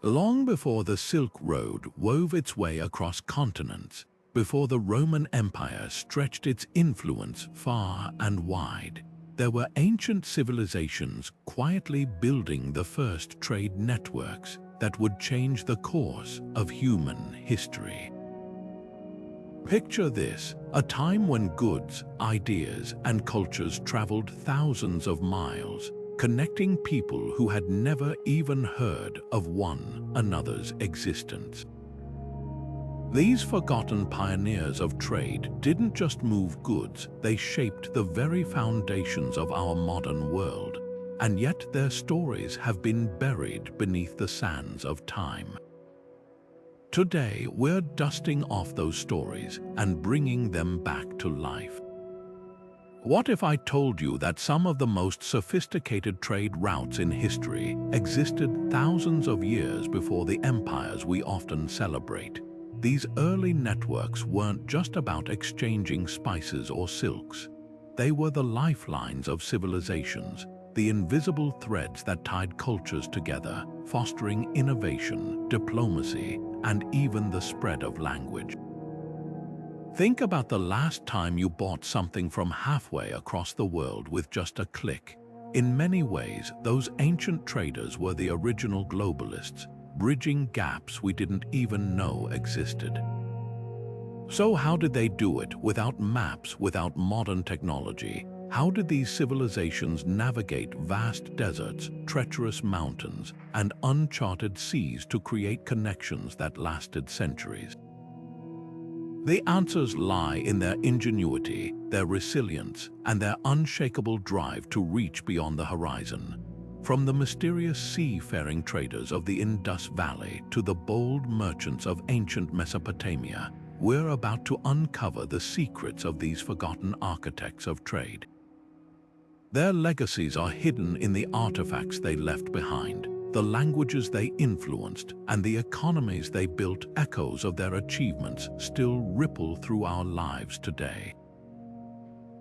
Long before the Silk Road wove its way across continents, before the Roman Empire stretched its influence far and wide, there were ancient civilizations quietly building the first trade networks that would change the course of human history. Picture this, a time when goods, ideas, and cultures traveled thousands of miles, connecting people who had never even heard of one another's existence. These forgotten pioneers of trade didn't just move goods, they shaped the very foundations of our modern world, and yet their stories have been buried beneath the sands of time. Today, we're dusting off those stories and bringing them back to life. What if I told you that some of the most sophisticated trade routes in history existed thousands of years before the empires we often celebrate? These early networks weren't just about exchanging spices or silks. They were the lifelines of civilizations, the invisible threads that tied cultures together, fostering innovation, diplomacy, and even the spread of language. Think about the last time you bought something from halfway across the world with just a click. In many ways, those ancient traders were the original globalists, bridging gaps we didn't even know existed. So how did they do it without maps, without modern technology? How did these civilizations navigate vast deserts, treacherous mountains, and uncharted seas to create connections that lasted centuries? The answers lie in their ingenuity, their resilience, and their unshakable drive to reach beyond the horizon. From the mysterious seafaring traders of the Indus Valley to the bold merchants of ancient Mesopotamia, we're about to uncover the secrets of these forgotten architects of trade. Their legacies are hidden in the artifacts they left behind, the languages they influenced, and the economies they built. Echoes of their achievements still ripple through our lives today.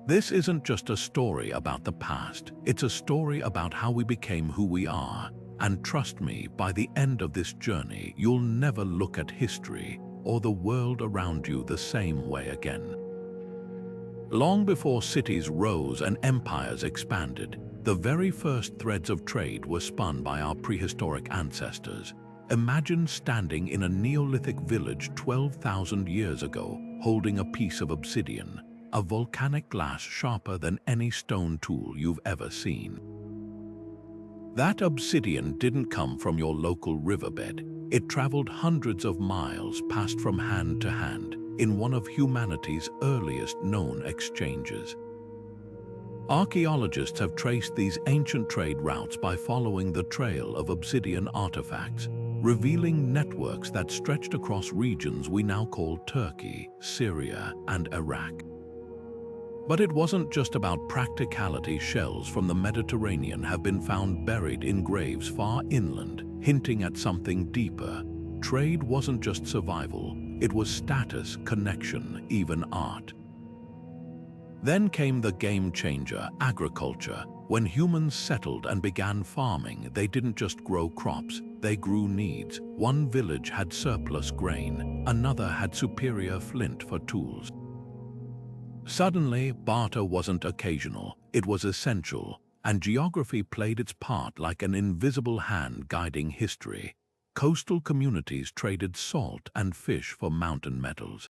This isn't just a story about the past, it's a story about how we became who we are. And trust me, by the end of this journey, you'll never look at history or the world around you the same way again. Long before cities rose and empires expanded, the very first threads of trade were spun by our prehistoric ancestors. Imagine standing in a Neolithic village 12,000 years ago, holding a piece of obsidian, a volcanic glass sharper than any stone tool you've ever seen. That obsidian didn't come from your local riverbed. It traveled hundreds of miles, passed from hand to hand, in one of humanity's earliest known exchanges. Archaeologists have traced these ancient trade routes by following the trail of obsidian artifacts, revealing networks that stretched across regions we now call Turkey, Syria, and Iraq. But it wasn't just about practicality. Shells from the Mediterranean have been found buried in graves far inland, hinting at something deeper. Trade wasn't just survival, it was status, connection, even art. Then came the game changer, agriculture. When humans settled and began farming, they didn't just grow crops, they grew needs. One village had surplus grain, another had superior flint for tools. Suddenly, barter wasn't occasional, it was essential, and geography played its part like an invisible hand guiding history. Coastal communities traded salt and fish for mountain metals.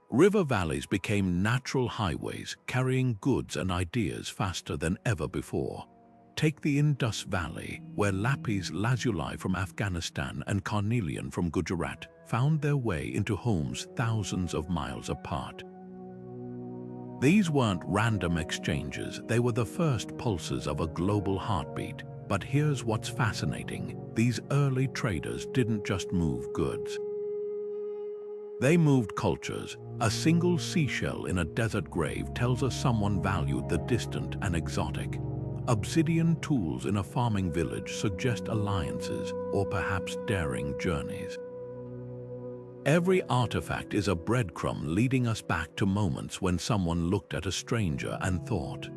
River valleys became natural highways, carrying goods and ideas faster than ever before. Take the Indus Valley, where lapis lazuli from Afghanistan and carnelian from Gujarat found their way into homes thousands of miles apart. These weren't random exchanges, they were the first pulses of a global heartbeat. But here's what's fascinating. These early traders didn't just move goods. They moved cultures. A single seashell in a desert grave tells us someone valued the distant and exotic. Obsidian tools in a farming village suggest alliances or perhaps daring journeys. Every artifact is a breadcrumb leading us back to moments when someone looked at a stranger and thought,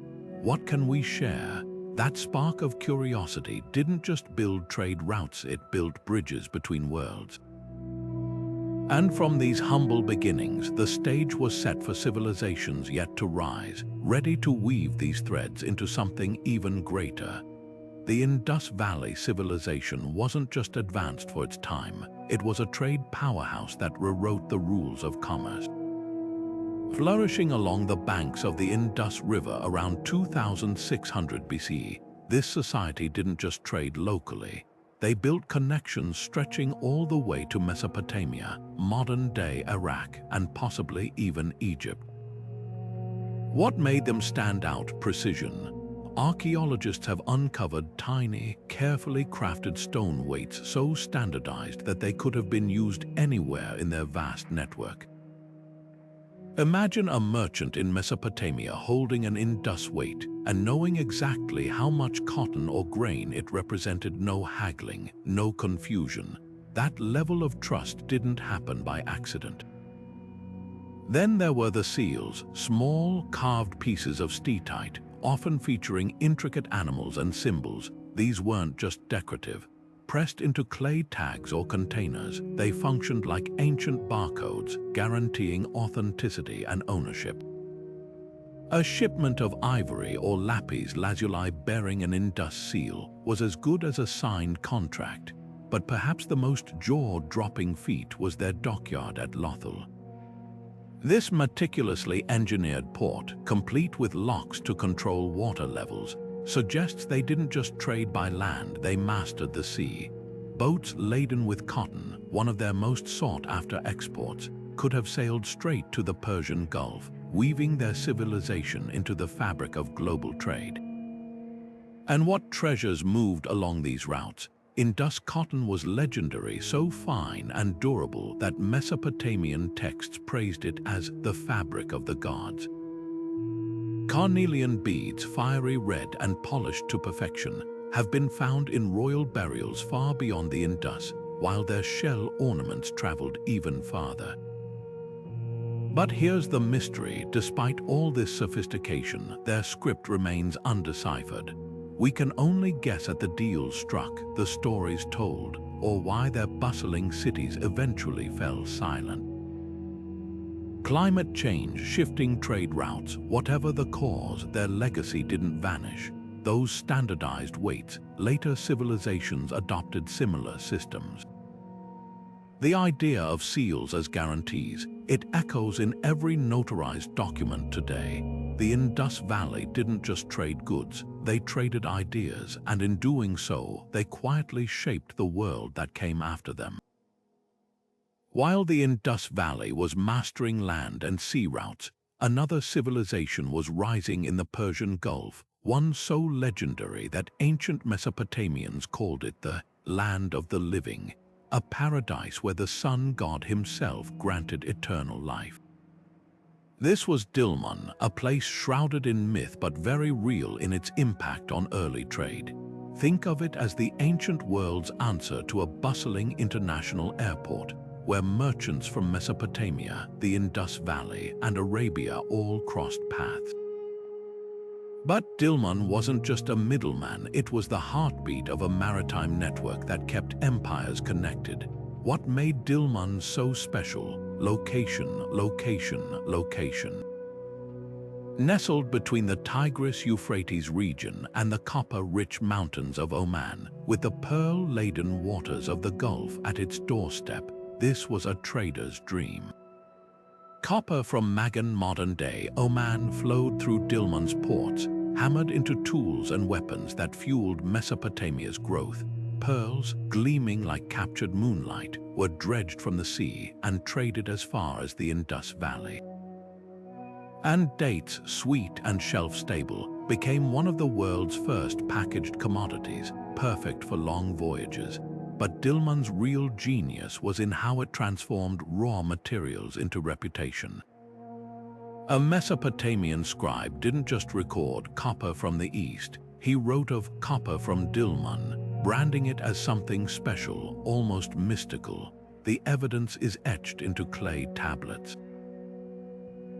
"What can we share?" That spark of curiosity didn't just build trade routes, it built bridges between worlds. And from these humble beginnings, the stage was set for civilizations yet to rise, ready to weave these threads into something even greater. The Indus Valley civilization wasn't just advanced for its time, it was a trade powerhouse that rewrote the rules of commerce. Flourishing along the banks of the Indus River around 2600 BCE, this society didn't just trade locally. They built connections stretching all the way to Mesopotamia, modern-day Iraq, and possibly even Egypt. What made them stand out? Precision. Archaeologists have uncovered tiny, carefully crafted stone weights so standardized that they could have been used anywhere in their vast network. Imagine a merchant in Mesopotamia holding an Indus weight and knowing exactly how much cotton or grain it represented. No haggling, no confusion. That level of trust didn't happen by accident. Then there were the seals, small carved pieces of steatite, often featuring intricate animals and symbols. These weren't just decorative. Pressed into clay tags or containers, they functioned like ancient barcodes, guaranteeing authenticity and ownership. A shipment of ivory or lapis lazuli bearing an Indus seal was as good as a signed contract, but perhaps the most jaw-dropping feat was their dockyard at Lothal. This meticulously engineered port, complete with locks to control water levels, suggests they didn't just trade by land, they mastered the sea. Boats laden with cotton, one of their most sought-after exports, could have sailed straight to the Persian Gulf, weaving their civilization into the fabric of global trade. And what treasures moved along these routes? Indus cotton was legendary, so fine and durable that Mesopotamian texts praised it as the fabric of the gods. Carnelian beads, fiery red and polished to perfection, have been found in royal burials far beyond the Indus, while their shell ornaments traveled even farther. But here's the mystery: despite all this sophistication, their script remains undeciphered. We can only guess at the deals struck, the stories told, or why their bustling cities eventually fell silent. Climate change, shifting trade routes, whatever the cause, their legacy didn't vanish. Those standardized weights, later civilizations adopted similar systems. The idea of seals as guarantees, it echoes in every notarized document today. The Indus Valley didn't just trade goods, they traded ideas, and in doing so, they quietly shaped the world that came after them. While the Indus Valley was mastering land and sea routes, another civilization was rising in the Persian Gulf, one so legendary that ancient Mesopotamians called it the land of the living, a paradise where the sun god himself granted eternal life. This was Dilmun, a place shrouded in myth but very real in its impact on early trade. Think of it as the ancient world's answer to a bustling international airport, where merchants from Mesopotamia, the Indus Valley, and Arabia all crossed paths. But Dilmun wasn't just a middleman, it was the heartbeat of a maritime network that kept empires connected. What made Dilmun so special? Location, location, location. Nestled between the Tigris-Euphrates region and the copper-rich mountains of Oman, with the pearl-laden waters of the Gulf at its doorstep, this was a trader's dream. Copper from Magan, modern-day Oman, flowed through Dilmun's ports, hammered into tools and weapons that fueled Mesopotamia's growth. Pearls, gleaming like captured moonlight, were dredged from the sea and traded as far as the Indus Valley. And dates, sweet and shelf-stable, became one of the world's first packaged commodities, perfect for long voyages. But Dilmun's real genius was in how it transformed raw materials into reputation. A Mesopotamian scribe didn't just record copper from the east, he wrote of copper from Dilmun, branding it as something special, almost mystical. The evidence is etched into clay tablets.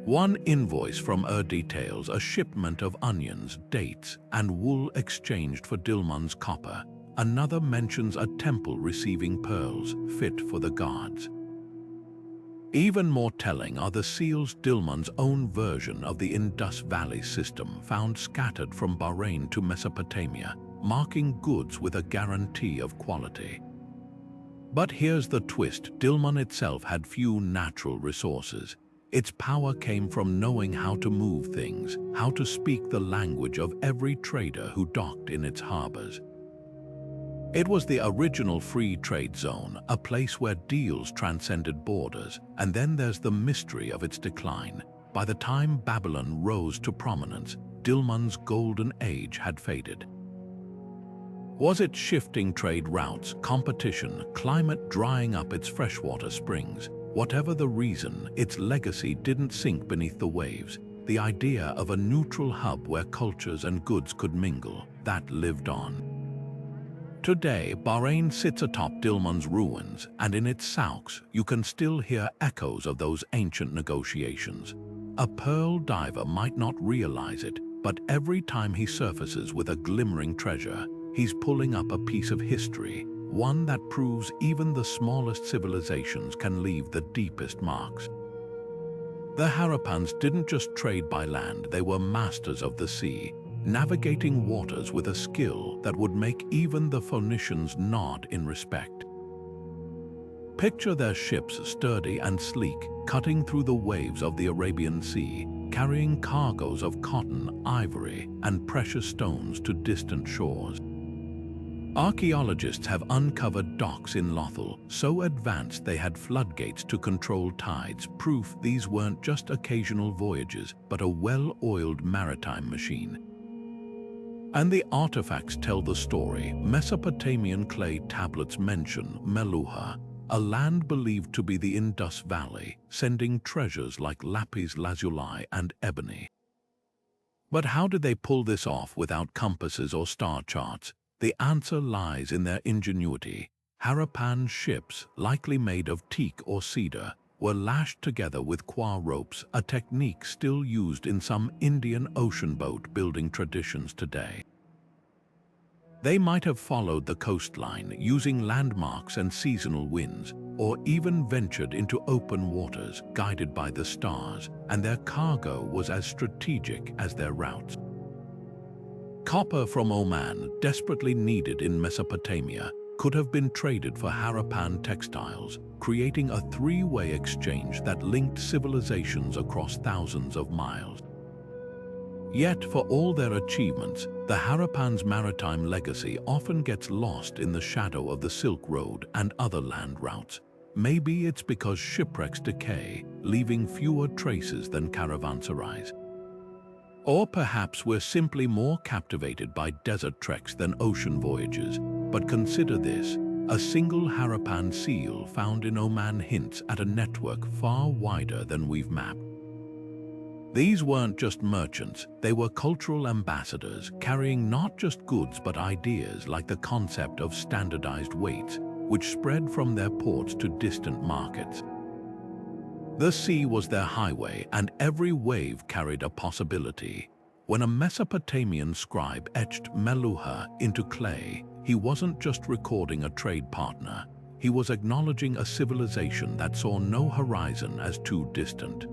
One invoice from details a shipment of onions, dates, and wool exchanged for Dilmun's copper. Another mentions a temple receiving pearls fit for the gods. Even more telling are the seals Dilmun's own version of the Indus Valley system found scattered from Bahrain to Mesopotamia, marking goods with a guarantee of quality. But here's the twist: Dilmun itself had few natural resources. Its power came from knowing how to move things, how to speak the language of every trader who docked in its harbors. It was the original free trade zone, a place where deals transcended borders, and then there's the mystery of its decline. By the time Babylon rose to prominence, Dilmun's golden age had faded. Was it shifting trade routes, competition, climate drying up its freshwater springs? Whatever the reason, its legacy didn't sink beneath the waves. The idea of a neutral hub where cultures and goods could mingle, that lived on. Today, Bahrain sits atop Dilmun's ruins, and in its souks, you can still hear echoes of those ancient negotiations. A pearl diver might not realize it, but every time he surfaces with a glimmering treasure, he's pulling up a piece of history, one that proves even the smallest civilizations can leave the deepest marks. The Harapans didn't just trade by land, they were masters of the sea, navigating waters with a skill that would make even the Phoenicians nod in respect. Picture their ships sturdy and sleek, cutting through the waves of the Arabian Sea, carrying cargoes of cotton, ivory, and precious stones to distant shores. Archaeologists have uncovered docks in Lothal, so advanced they had floodgates to control tides, proof these weren't just occasional voyages, but a well-oiled maritime machine. And the artifacts tell the story. Mesopotamian clay tablets mention Meluha, a land believed to be the Indus Valley, sending treasures like lapis lazuli and ebony. But how did they pull this off without compasses or star charts? The answer lies in their ingenuity. Harappan ships, likely made of teak or cedar, were lashed together with quar ropes, a technique still used in some Indian ocean boat building traditions today. They might have followed the coastline, using landmarks and seasonal winds, or even ventured into open waters, guided by the stars, and their cargo was as strategic as their routes. Copper from Oman, desperately needed in Mesopotamia, could have been traded for Harappan textiles, creating a three-way exchange that linked civilizations across thousands of miles. Yet, for all their achievements, the Harappans' maritime legacy often gets lost in the shadow of the Silk Road and other land routes. Maybe it's because shipwrecks decay, leaving fewer traces than caravanserais. Or perhaps we're simply more captivated by desert treks than ocean voyages. But consider this: a single Harappan seal found in Oman hints at a network far wider than we've mapped. These weren't just merchants, they were cultural ambassadors, carrying not just goods but ideas like the concept of standardized weights, which spread from their ports to distant markets. The sea was their highway, and every wave carried a possibility. When a Mesopotamian scribe etched Meluha into clay, he wasn't just recording a trade partner, he was acknowledging a civilization that saw no horizon as too distant.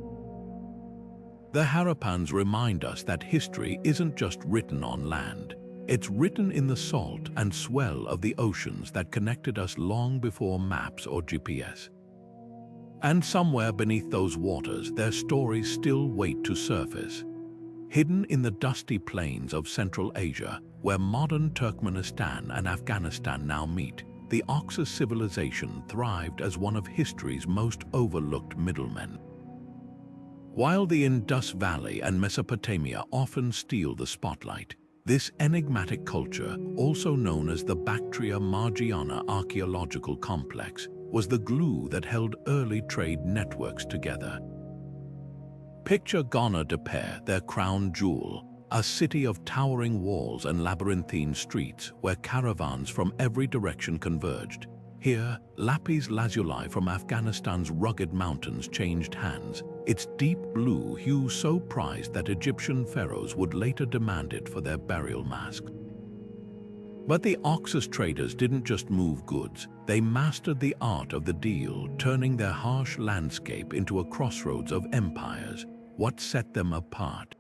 The Harappans remind us that history isn't just written on land. It's written in the salt and swell of the oceans that connected us long before maps or GPS. And somewhere beneath those waters, their stories still wait to surface. Hidden in the dusty plains of Central Asia, where modern Turkmenistan and Afghanistan now meet, the Oxus civilization thrived as one of history's most overlooked middlemen. While the Indus Valley and Mesopotamia often steal the spotlight, this enigmatic culture, also known as the Bactria-Margiana archaeological complex, was the glue that held early trade networks together. Picture Ghana de Pere, their crown jewel, a city of towering walls and labyrinthine streets where caravans from every direction converged. Here, lapis lazuli from Afghanistan's rugged mountains changed hands, its deep blue hue so prized that Egyptian pharaohs would later demand it for their burial masks. But the Oxus traders didn't just move goods, they mastered the art of the deal, turning their harsh landscape into a crossroads of empires. What set them apart?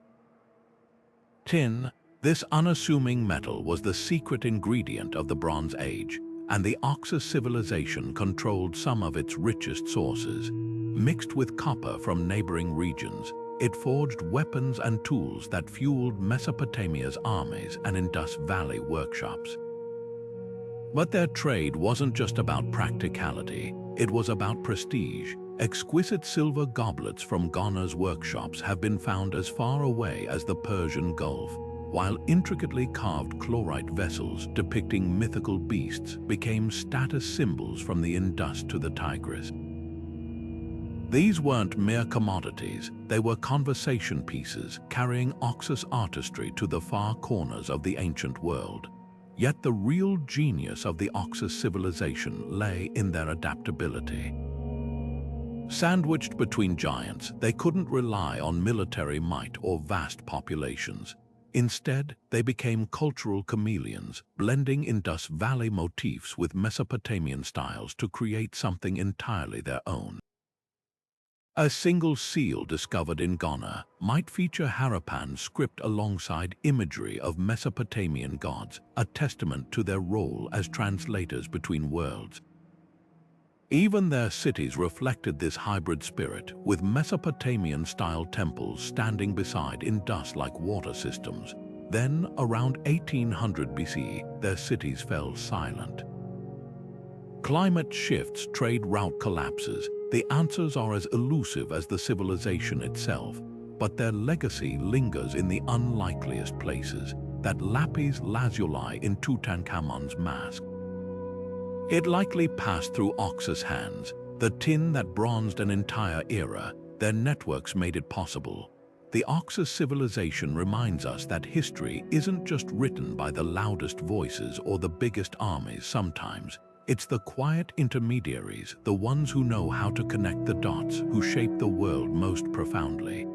Tin, this unassuming metal, was the secret ingredient of the Bronze Age, and the Oxus civilization controlled some of its richest sources. Mixed with copper from neighboring regions, it forged weapons and tools that fueled Mesopotamia's armies and Indus Valley workshops. But their trade wasn't just about practicality, it was about prestige. Exquisite silver goblets from Ghana's workshops have been found as far away as the Persian Gulf, while intricately carved chlorite vessels depicting mythical beasts became status symbols from the Indus to the Tigris. These weren't mere commodities, they were conversation pieces carrying Oxus artistry to the far corners of the ancient world. Yet the real genius of the Oxus civilization lay in their adaptability. Sandwiched between giants, they couldn't rely on military might or vast populations. Instead, they became cultural chameleons, blending Indus Valley motifs with Mesopotamian styles to create something entirely their own. A single seal discovered in Ghana might feature Harappan script alongside imagery of Mesopotamian gods, a testament to their role as translators between worlds. Even their cities reflected this hybrid spirit, with Mesopotamian-style temples standing beside Indus-like water systems. Then, around 1800 BC, their cities fell silent. Climate shifts, trade route collapses. The answers are as elusive as the civilization itself, but their legacy lingers in the unlikeliest places, that lapis lazuli in Tutankhamun's mask. It likely passed through Oxus' hands, the tin that bronzed an entire era. Their networks made it possible. The Oxus civilization reminds us that history isn't just written by the loudest voices or the biggest armies. Sometimes it's the quiet intermediaries, the ones who know how to connect the dots, who shape the world most profoundly.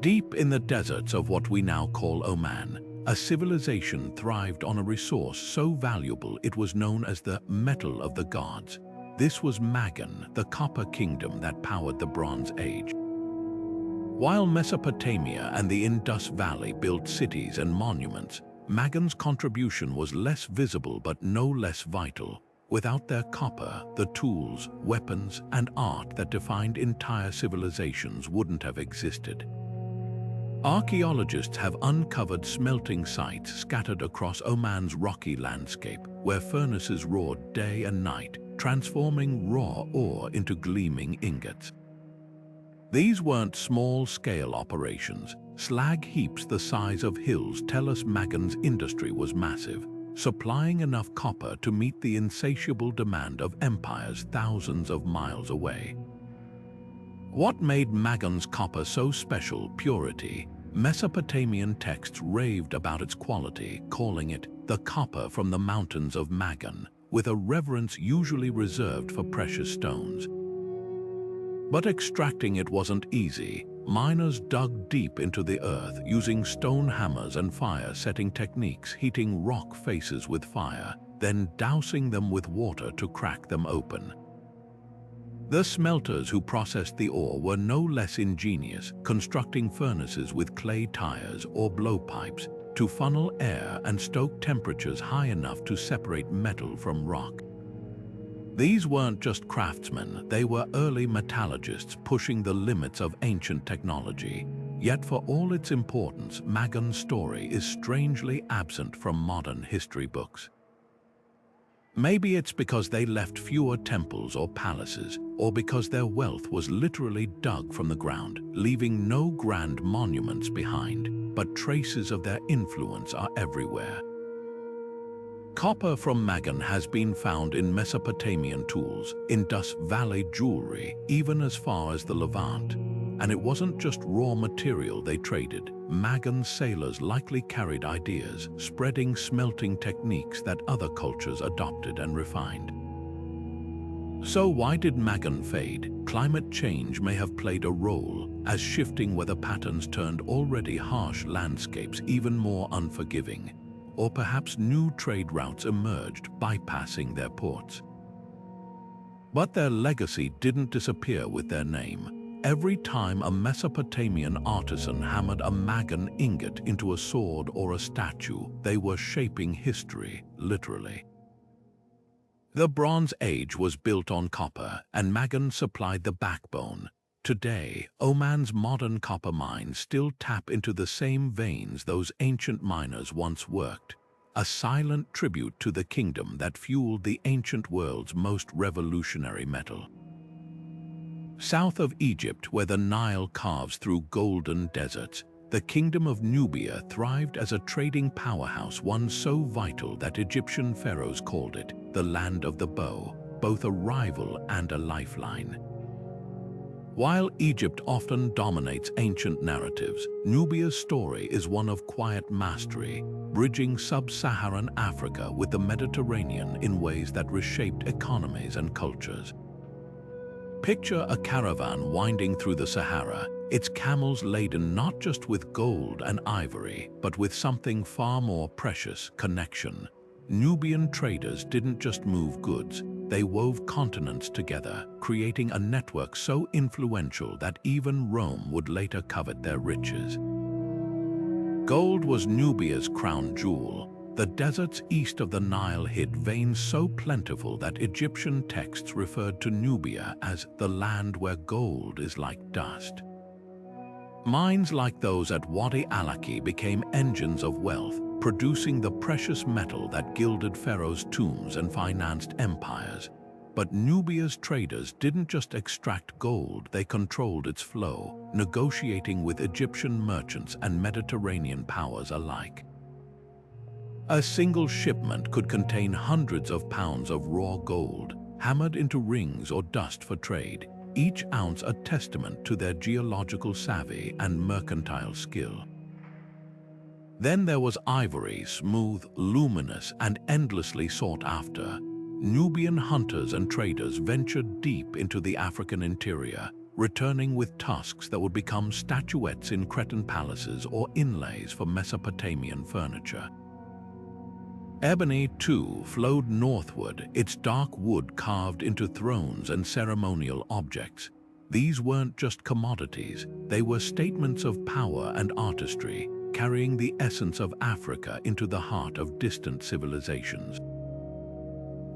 Deep in the deserts of what we now call Oman, a civilization thrived on a resource so valuable it was known as the metal of the gods. This was Magan, the copper kingdom that powered the Bronze Age. While Mesopotamia and the Indus Valley built cities and monuments, Magan's contribution was less visible but no less vital. Without their copper, the tools, weapons, and art that defined entire civilizations wouldn't have existed. Archaeologists have uncovered smelting sites scattered across Oman's rocky landscape, where furnaces roared day and night, transforming raw ore into gleaming ingots. These weren't small-scale operations. Slag heaps the size of hills tell us Magan's industry was massive, supplying enough copper to meet the insatiable demand of empires thousands of miles away. What made Magan's copper so special? Purity. Mesopotamian texts raved about its quality, calling it the copper from the mountains of Magan, with a reverence usually reserved for precious stones. But extracting it wasn't easy. Miners dug deep into the earth, using stone hammers and fire-setting techniques, heating rock faces with fire, then dousing them with water to crack them open. The smelters who processed the ore were no less ingenious, constructing furnaces with clay tires or blowpipes to funnel air and stoke temperatures high enough to separate metal from rock. These weren't just craftsmen, they were early metallurgists pushing the limits of ancient technology. Yet for all its importance, Magan's story is strangely absent from modern history books. Maybe it's because they left fewer temples or palaces, or because their wealth was literally dug from the ground, leaving no grand monuments behind, but traces of their influence are everywhere. Copper from Magan has been found in Mesopotamian tools, Indus Valley jewelry, even as far as the Levant. And it wasn't just raw material they traded. Magan sailors likely carried ideas, spreading smelting techniques that other cultures adopted and refined. So why did Magan fade? Climate change may have played a role, as shifting weather patterns turned already harsh landscapes even more unforgiving. Or perhaps new trade routes emerged, bypassing their ports. But their legacy didn't disappear with their name. Every time a Mesopotamian artisan hammered a Magan ingot into a sword or a statue, they were shaping history, literally. The Bronze Age was built on copper, and Magan supplied the backbone. Today, Oman's modern copper mines still tap into the same veins those ancient miners once worked, a silent tribute to the kingdom that fueled the ancient world's most revolutionary metal. South of Egypt, where the Nile carves through golden deserts, the kingdom of Nubia thrived as a trading powerhouse, one so vital that Egyptian pharaohs called it the land of the bow, both a rival and a lifeline. While Egypt often dominates ancient narratives, Nubia's story is one of quiet mastery, bridging Sub-Saharan Africa with the Mediterranean in ways that reshaped economies and cultures. Picture a caravan winding through the Sahara, its camels laden not just with gold and ivory, but with something far more precious: connection. Nubian traders didn't just move goods, they wove continents together, creating a network so influential that even Rome would later covet their riches. Gold was Nubia's crown jewel. The deserts east of the Nile hid veins so plentiful that Egyptian texts referred to Nubia as the land where gold is like dust. Mines like those at Wadi Alaki became engines of wealth, producing the precious metal that gilded pharaohs' tombs and financed empires. But Nubia's traders didn't just extract gold, they controlled its flow, negotiating with Egyptian merchants and Mediterranean powers alike. A single shipment could contain hundreds of pounds of raw gold, hammered into rings or dust for trade, each ounce a testament to their geological savvy and mercantile skill. Then there was ivory, smooth, luminous, and endlessly sought after. Nubian hunters and traders ventured deep into the African interior, returning with tusks that would become statuettes in Cretan palaces or inlays for Mesopotamian furniture. Ebony, too, flowed northward, its dark wood carved into thrones and ceremonial objects. These weren't just commodities, they were statements of power and artistry, carrying the essence of Africa into the heart of distant civilizations.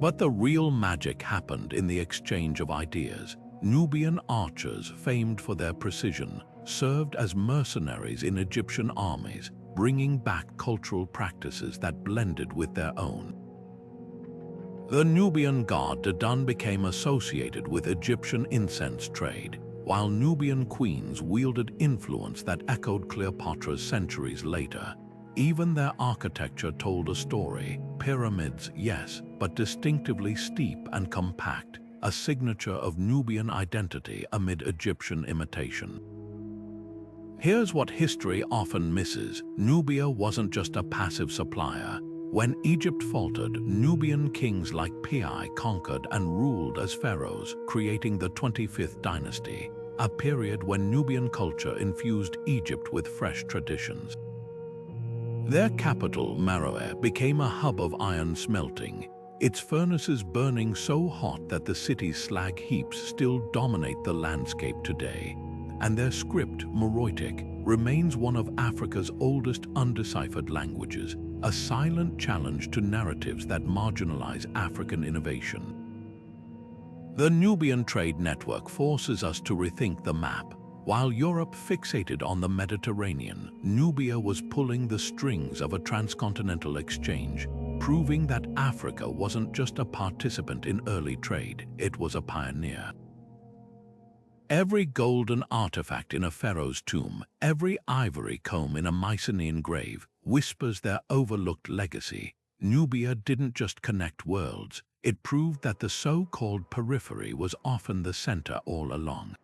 But the real magic happened in the exchange of ideas. Nubian archers, famed for their precision, served as mercenaries in Egyptian armies, bringing back cultural practices that blended with their own. The Nubian god Didun became associated with Egyptian incense trade, while Nubian queens wielded influence that echoed Cleopatra's centuries later. Even their architecture told a story. Pyramids, yes, but distinctively steep and compact, a signature of Nubian identity amid Egyptian imitation. Here's what history often misses. Nubia wasn't just a passive supplier. When Egypt faltered, Nubian kings like Pi conquered and ruled as pharaohs, creating the 25th dynasty, a period when Nubian culture infused Egypt with fresh traditions. Their capital, Meroe, became a hub of iron smelting, its furnaces burning so hot that the city's slag heaps still dominate the landscape today. And their script, Meroitic, remains one of Africa's oldest undeciphered languages, a silent challenge to narratives that marginalize African innovation. The Nubian trade network forces us to rethink the map. While Europe fixated on the Mediterranean, Nubia was pulling the strings of a transcontinental exchange, proving that Africa wasn't just a participant in early trade, it was a pioneer. Every golden artifact in a pharaoh's tomb, every ivory comb in a Mycenaean grave, whispers their overlooked legacy. Nubia didn't just connect worlds, it proved that the so-called periphery was often the center all along.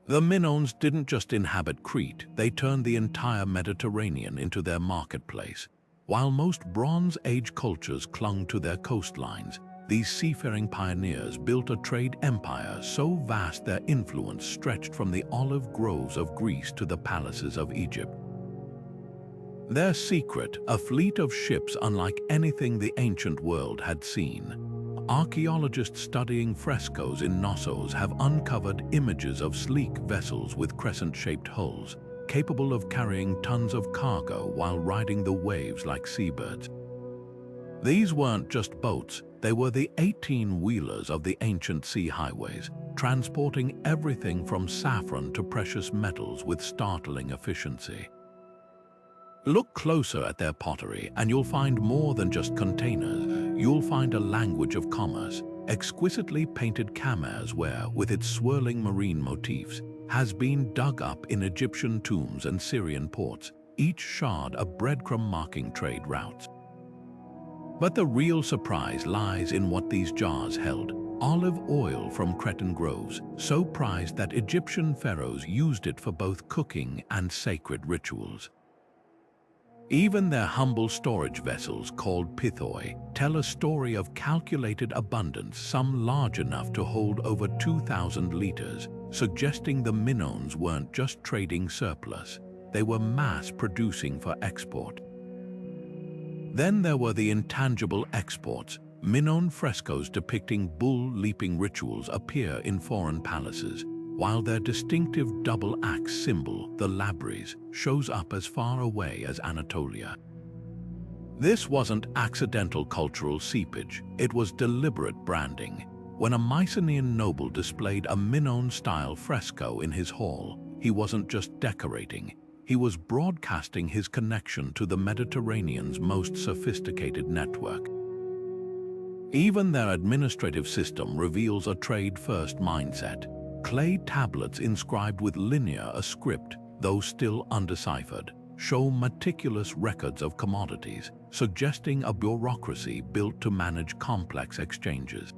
The Minoans didn't just inhabit Crete, they turned the entire Mediterranean into their marketplace. While most Bronze Age cultures clung to their coastlines, these seafaring pioneers built a trade empire so vast their influence stretched from the olive groves of Greece to the palaces of Egypt. Their secret, a fleet of ships unlike anything the ancient world had seen. Archaeologists studying frescoes in Knossos have uncovered images of sleek vessels with crescent-shaped hulls, capable of carrying tons of cargo while riding the waves like seabirds. These weren't just boats, they were the 18-wheelers of the ancient sea highways, transporting everything from saffron to precious metals with startling efficiency. Look closer at their pottery and you'll find more than just containers. You'll find a language of commerce, exquisitely painted chamares ware with its swirling marine motifs has been dug up in Egyptian tombs and Syrian ports, each shard a breadcrumb marking trade routes. But the real surprise lies in what these jars held: olive oil from Cretan groves, so prized that Egyptian pharaohs used it for both cooking and sacred rituals. Even their humble storage vessels, called pithoi, tell a story of calculated abundance, some large enough to hold over 2,000 liters, suggesting the Minoans weren't just trading surplus, they were mass-producing for export. Then there were the intangible exports. Minoan frescoes depicting bull-leaping rituals appear in foreign palaces, while their distinctive double-axe symbol, the labris, shows up as far away as Anatolia. This wasn't accidental cultural seepage, it was deliberate branding. When a Mycenaean noble displayed a Minoan-style fresco in his hall, he wasn't just decorating, he was broadcasting his connection to the Mediterranean's most sophisticated network. Even their administrative system reveals a trade-first mindset. Clay tablets inscribed with linear, a script, though still undeciphered, show meticulous records of commodities, suggesting a bureaucracy built to manage complex exchanges.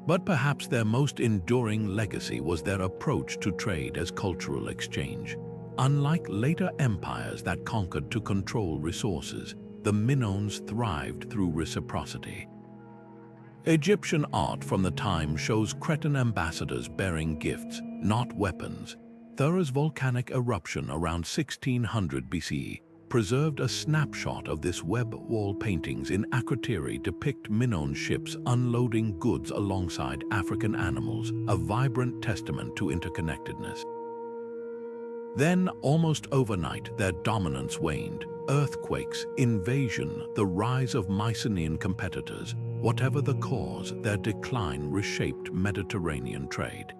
But perhaps their most enduring legacy was their approach to trade as cultural exchange. Unlike later empires that conquered to control resources, the Minoans thrived through reciprocity. Egyptian art from the time shows Cretan ambassadors bearing gifts, not weapons. Thura's volcanic eruption around 1600 BCE preserved a snapshot of this. Web wall paintings in Akrotiri depict Minoan ships unloading goods alongside African animals, a vibrant testament to interconnectedness. Then, almost overnight, their dominance waned. Earthquakes, invasion, the rise of Mycenaean competitors. Whatever the cause, their decline reshaped Mediterranean trade.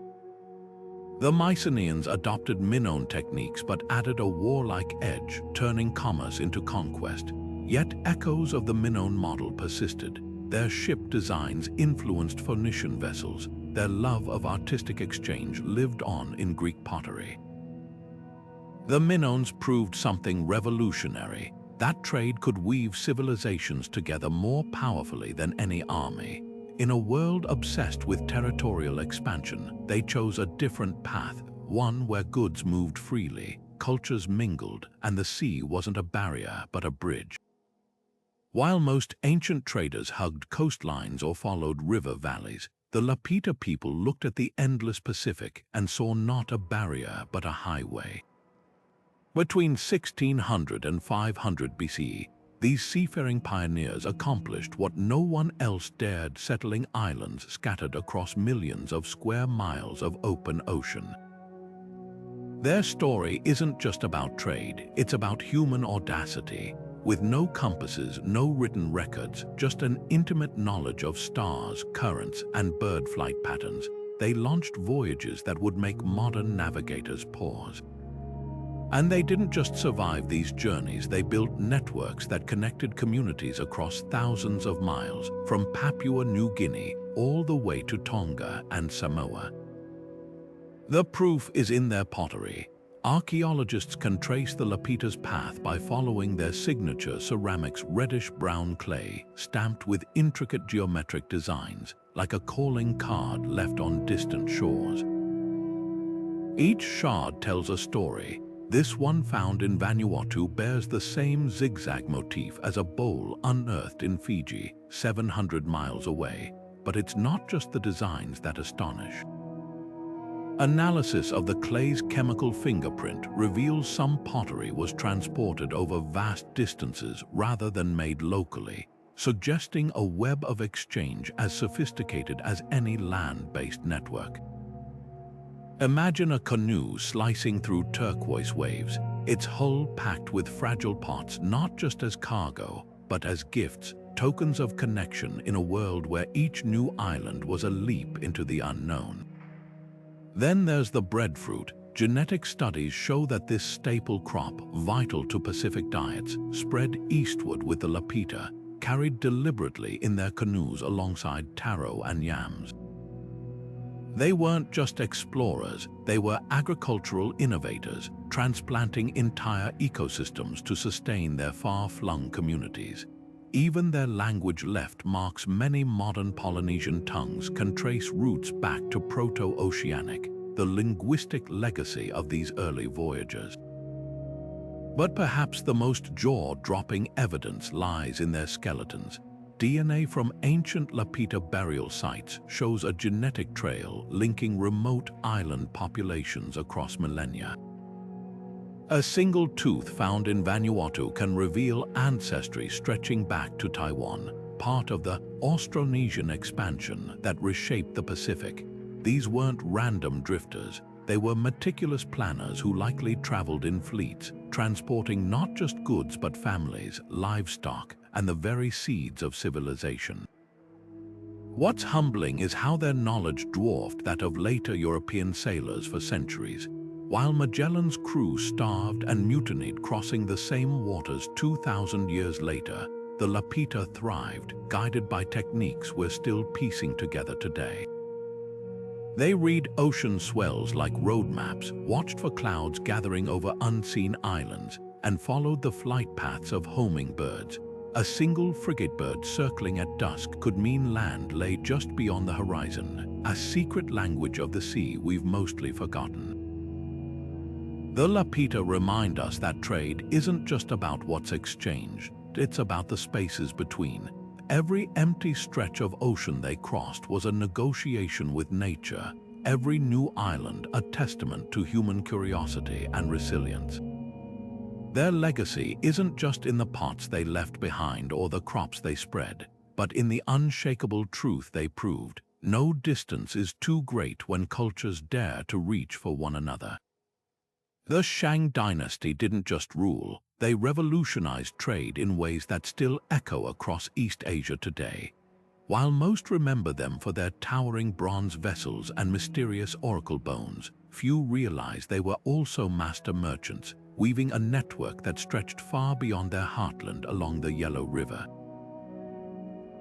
The Mycenaeans adopted Minoan techniques but added a warlike edge, turning commerce into conquest. Yet echoes of the Minoan model persisted. Their ship designs influenced Phoenician vessels. Their love of artistic exchange lived on in Greek pottery. The Minoans proved something revolutionary. That trade could weave civilizations together more powerfully than any army. In a world obsessed with territorial expansion, they chose a different path, one where goods moved freely, cultures mingled, and the sea wasn't a barrier but a bridge. While most ancient traders hugged coastlines or followed river valleys, the Lapita people looked at the endless Pacific and saw not a barrier but a highway. Between 1600 and 500 BCE, these seafaring pioneers accomplished what no one else dared, settling islands scattered across millions of square miles of open ocean. Their story isn't just about trade, it's about human audacity. With no compasses, no written records, just an intimate knowledge of stars, currents, and bird flight patterns, they launched voyages that would make modern navigators pause. And they didn't just survive these journeys, they built networks that connected communities across thousands of miles, from Papua New Guinea all the way to Tonga and Samoa. The proof is in their pottery. Archaeologists can trace the Lapita's path by following their signature ceramics reddish-brown clay, stamped with intricate geometric designs, like a calling card left on distant shores. Each shard tells a story. This one found in Vanuatu bears the same zigzag motif as a bowl unearthed in Fiji, 700 miles away, but it's not just the designs that astonish. Analysis of the clay's chemical fingerprint reveals some pottery was transported over vast distances rather than made locally, suggesting a web of exchange as sophisticated as any land-based network. Imagine a canoe slicing through turquoise waves, its hull packed with fragile pots not just as cargo, but as gifts, tokens of connection in a world where each new island was a leap into the unknown. Then there's the breadfruit. Genetic studies show that this staple crop, vital to Pacific diets, spread eastward with the Lapita, carried deliberately in their canoes alongside taro and yams. They weren't just explorers, they were agricultural innovators, transplanting entire ecosystems to sustain their far-flung communities. Even their language left marks many modern Polynesian tongues can trace roots back to Proto-Oceanic, the linguistic legacy of these early voyagers. But perhaps the most jaw-dropping evidence lies in their skeletons. DNA from ancient Lapita burial sites shows a genetic trail linking remote island populations across millennia. A single tooth found in Vanuatu can reveal ancestry stretching back to Taiwan, part of the Austronesian expansion that reshaped the Pacific. These weren't random drifters, they were meticulous planners who likely traveled in fleets, transporting not just goods but families, livestock, and the very seeds of civilization. What's humbling is how their knowledge dwarfed that of later European sailors for centuries. While Magellan's crew starved and mutinied crossing the same waters 2,000 years later, the Lapita thrived, guided by techniques we're still piecing together today. They read ocean swells like road maps, watched for clouds gathering over unseen islands, and followed the flight paths of homing birds. A single frigate bird circling at dusk could mean land lay just beyond the horizon, a secret language of the sea we've mostly forgotten. The Lapita remind us that trade isn't just about what's exchanged, it's about the spaces between. Every empty stretch of ocean they crossed was a negotiation with nature, every new island a testament to human curiosity and resilience. Their legacy isn't just in the pots they left behind or the crops they spread, but in the unshakable truth they proved: no distance is too great when cultures dare to reach for one another. The Shang Dynasty didn't just rule, they revolutionized trade in ways that still echo across East Asia today. While most remember them for their towering bronze vessels and mysterious oracle bones, few realize they were also master merchants, weaving a network that stretched far beyond their heartland along the Yellow River.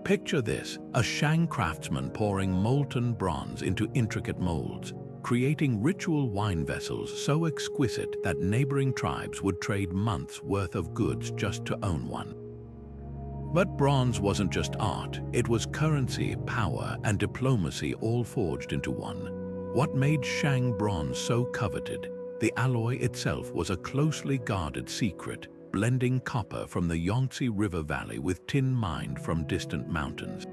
Picture this: a Shang craftsman pouring molten bronze into intricate molds, creating ritual wine vessels so exquisite that neighboring tribes would trade months' worth of goods just to own one. But bronze wasn't just art, it was currency, power, and diplomacy all forged into one. What made Shang bronze so coveted? The alloy itself was a closely guarded secret, blending copper from the Yangtze River Valley with tin mined from distant mountains.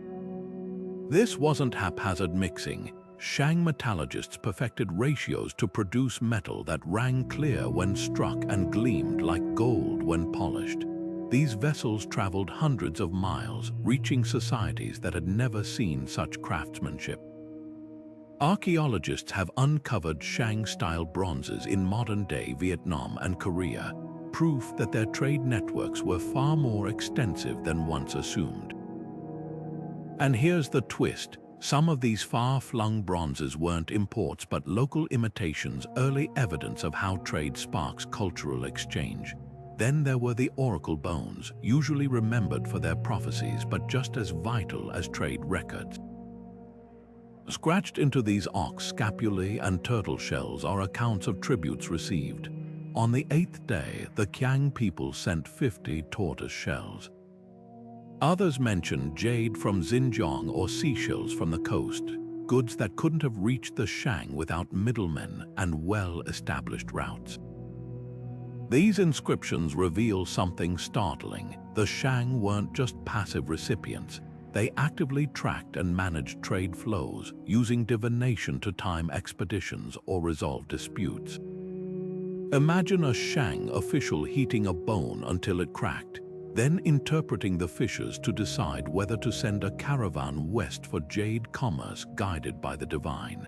This wasn't haphazard mixing. Shang metallurgists perfected ratios to produce metal that rang clear when struck and gleamed like gold when polished. These vessels traveled hundreds of miles, reaching societies that had never seen such craftsmanship. Archaeologists have uncovered Shang-style bronzes in modern-day Vietnam and Korea, proof that their trade networks were far more extensive than once assumed. And here's the twist: some of these far-flung bronzes weren't imports but local imitations, early evidence of how trade sparks cultural exchange. Then there were the oracle bones, usually remembered for their prophecies but just as vital as trade records. Scratched into these ox scapulae and turtle shells are accounts of tributes received. On the 8th day, the Qiang people sent 50 tortoise shells. Others mention jade from Xinjiang or seashells from the coast, goods that couldn't have reached the Shang without middlemen and well-established routes. These inscriptions reveal something startling. The Shang weren't just passive recipients. They actively tracked and managed trade flows, using divination to time expeditions or resolve disputes. Imagine a Shang official heating a bone until it cracked, then interpreting the fissures to decide whether to send a caravan west for jade commerce guided by the divine.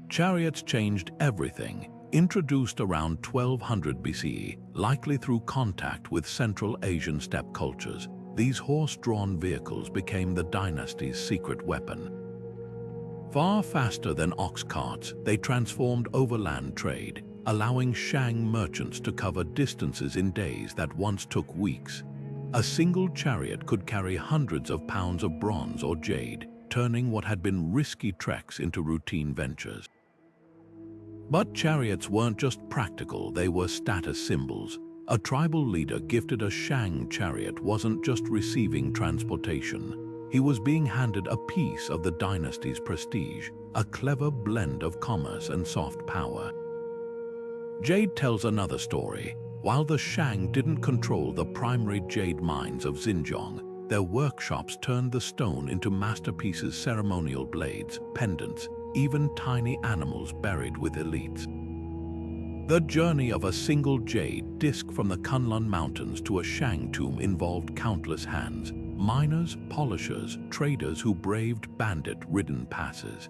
Chariots changed everything. Introduced around 1200 BCE, likely through contact with Central Asian steppe cultures, these horse-drawn vehicles became the dynasty's secret weapon. Far faster than ox carts, they transformed overland trade, allowing Shang merchants to cover distances in days that once took weeks. A single chariot could carry hundreds of pounds of bronze or jade, turning what had been risky treks into routine ventures. But chariots weren't just practical, they were status symbols. A tribal leader gifted a Shang chariot wasn't just receiving transportation. He was being handed a piece of the dynasty's prestige, a clever blend of commerce and soft power. Jade tells another story. While the Shang didn't control the primary jade mines of Xinjiang, their workshops turned the stone into masterpieces, ceremonial blades, pendants, even tiny animals buried with elites. The journey of a single jade disc from the Kunlun Mountains to a Shang tomb involved countless hands, miners, polishers, traders who braved bandit-ridden passes.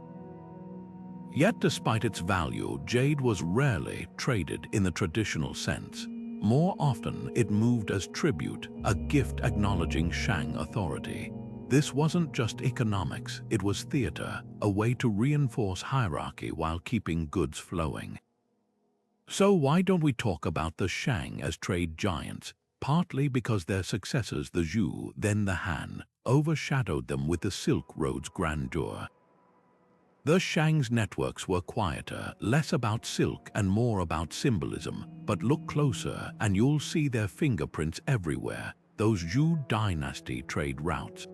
Yet despite its value, jade was rarely traded in the traditional sense. More often, it moved as tribute, a gift acknowledging Shang authority. This wasn't just economics, it was theater, a way to reinforce hierarchy while keeping goods flowing. So why don't we talk about the Shang as trade giants? Partly because their successors, the Zhou, then the Han, overshadowed them with the Silk Road's grandeur. The Shang's networks were quieter, less about silk and more about symbolism, but look closer and you'll see their fingerprints everywhere, those Zhou dynasty trade routes.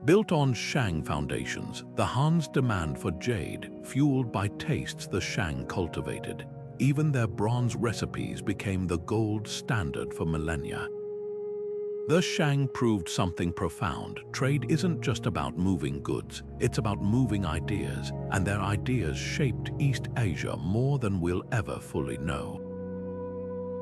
Built on Shang foundations, the Han's demand for jade, fueled by tastes the Shang cultivated. Even their bronze recipes became the gold standard for millennia. The Shang proved something profound. Trade isn't just about moving goods, it's about moving ideas, and their ideas shaped East Asia more than we'll ever fully know.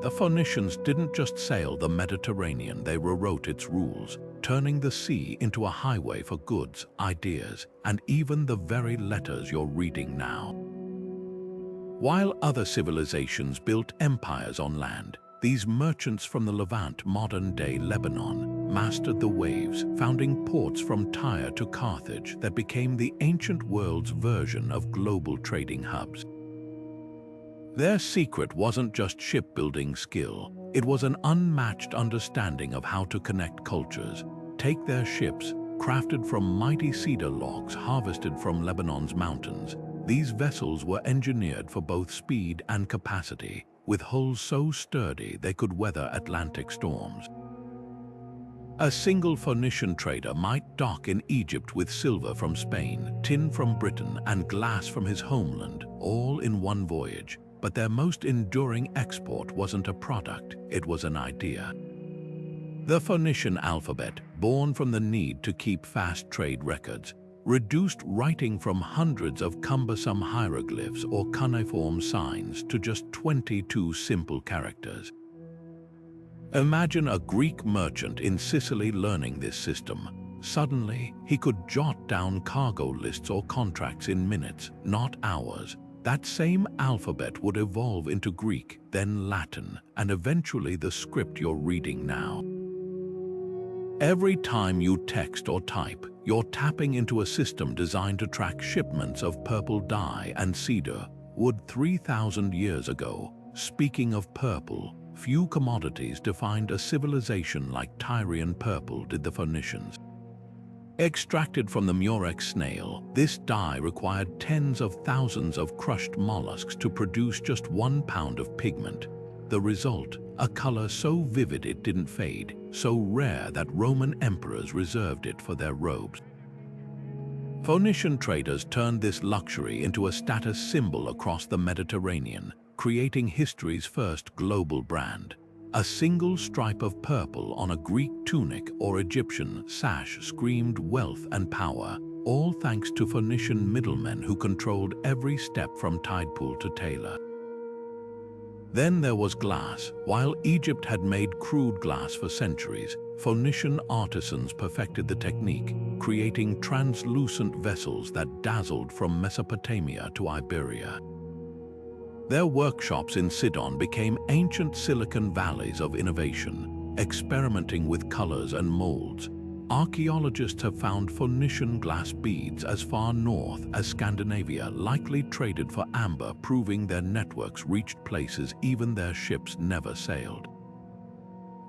The Phoenicians didn't just sail the Mediterranean, they rewrote its rules, turning the sea into a highway for goods, ideas, and even the very letters you're reading now. While other civilizations built empires on land, these merchants from the Levant, modern-day Lebanon, mastered the waves, founding ports from Tyre to Carthage that became the ancient world's version of global trading hubs. Their secret wasn't just shipbuilding skill, it was an unmatched understanding of how to connect cultures. Take their ships, crafted from mighty cedar logs harvested from Lebanon's mountains. These vessels were engineered for both speed and capacity, with hulls so sturdy they could weather Atlantic storms. A single Phoenician trader might dock in Egypt with silver from Spain, tin from Britain, and glass from his homeland, all in one voyage. But their most enduring export wasn't a product, it was an idea. The Phoenician alphabet, born from the need to keep fast trade records, reduced writing from hundreds of cumbersome hieroglyphs or cuneiform signs to just 22 simple characters. Imagine a Greek merchant in Sicily learning this system. Suddenly, he could jot down cargo lists or contracts in minutes, not hours. That same alphabet would evolve into Greek, then Latin, and eventually the script you're reading now. Every time you text or type, you're tapping into a system designed to track shipments of purple dye and cedar wood 3,000 years ago. Speaking of purple, few commodities defined a civilization like Tyrian purple did the Phoenicians. Extracted from the murex snail, this dye required tens of thousands of crushed mollusks to produce just 1 pound of pigment. The result, a color so vivid it didn't fade, so rare that Roman emperors reserved it for their robes. Phoenician traders turned this luxury into a status symbol across the Mediterranean. creating history's first global brand. A single stripe of purple on a Greek tunic or Egyptian sash screamed wealth and power, all thanks to Phoenician middlemen who controlled every step from tide pool to tailor. Then there was glass. While Egypt had made crude glass for centuries, Phoenician artisans perfected the technique, creating translucent vessels that dazzled from Mesopotamia to Iberia. Their workshops in Sidon became ancient silicon valleys of innovation, experimenting with colors and molds. Archaeologists have found Phoenician glass beads as far north as Scandinavia, likely traded for amber, proving their networks reached places even their ships never sailed.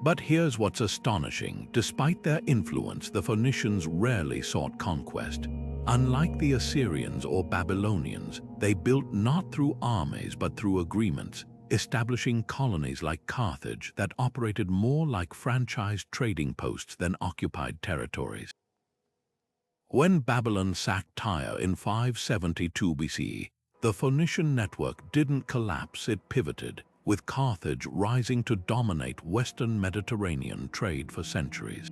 But here's what's astonishing. Despite their influence, the Phoenicians rarely sought conquest. Unlike the Assyrians or Babylonians, they built not through armies but through agreements, establishing colonies like Carthage that operated more like franchised trading posts than occupied territories. When Babylon sacked Tyre in 572 BCE, the Phoenician network didn't collapse, it pivoted, with Carthage rising to dominate Western Mediterranean trade for centuries.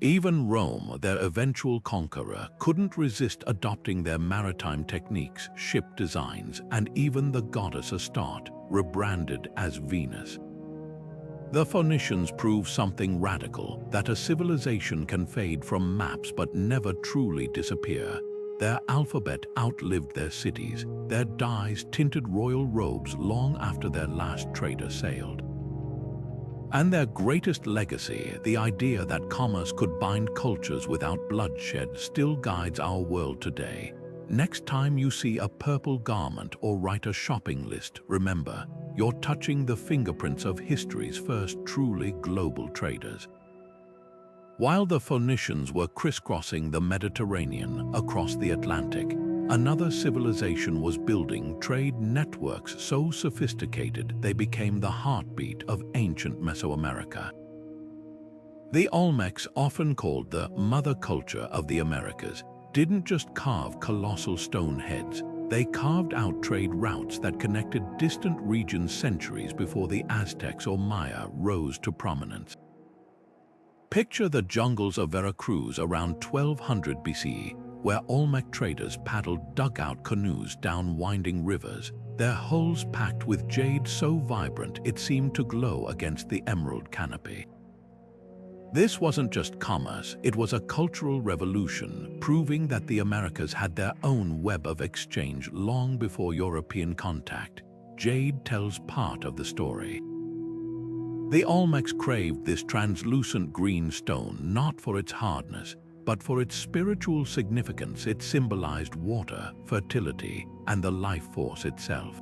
Even Rome, their eventual conqueror, couldn't resist adopting their maritime techniques, ship designs, and even the goddess Astarte, rebranded as Venus. The Phoenicians prove something radical, that a civilization can fade from maps but never truly disappear. Their alphabet outlived their cities, their dyes tinted royal robes long after their last trader sailed. And their greatest legacy, the idea that commerce could bind cultures without bloodshed, still guides our world today. Next time you see a purple garment or write a shopping list, remember, you're touching the fingerprints of history's first truly global traders. While the Phoenicians were crisscrossing the Mediterranean across the Atlantic, another civilization was building trade networks so sophisticated they became the heartbeat of ancient Mesoamerica. The Olmecs, often called the mother culture of the Americas, didn't just carve colossal stone heads, they carved out trade routes that connected distant regions centuries before the Aztecs or Maya rose to prominence. Picture the jungles of Veracruz around 1200 BCE, where Olmec traders paddled dugout canoes down winding rivers, their hulls packed with jade so vibrant it seemed to glow against the emerald canopy. This wasn't just commerce, it was a cultural revolution, proving that the Americas had their own web of exchange long before European contact. Jade tells part of the story. The Olmecs craved this translucent green stone not for its hardness, but for its spiritual significance. It symbolized water, fertility, and the life force itself.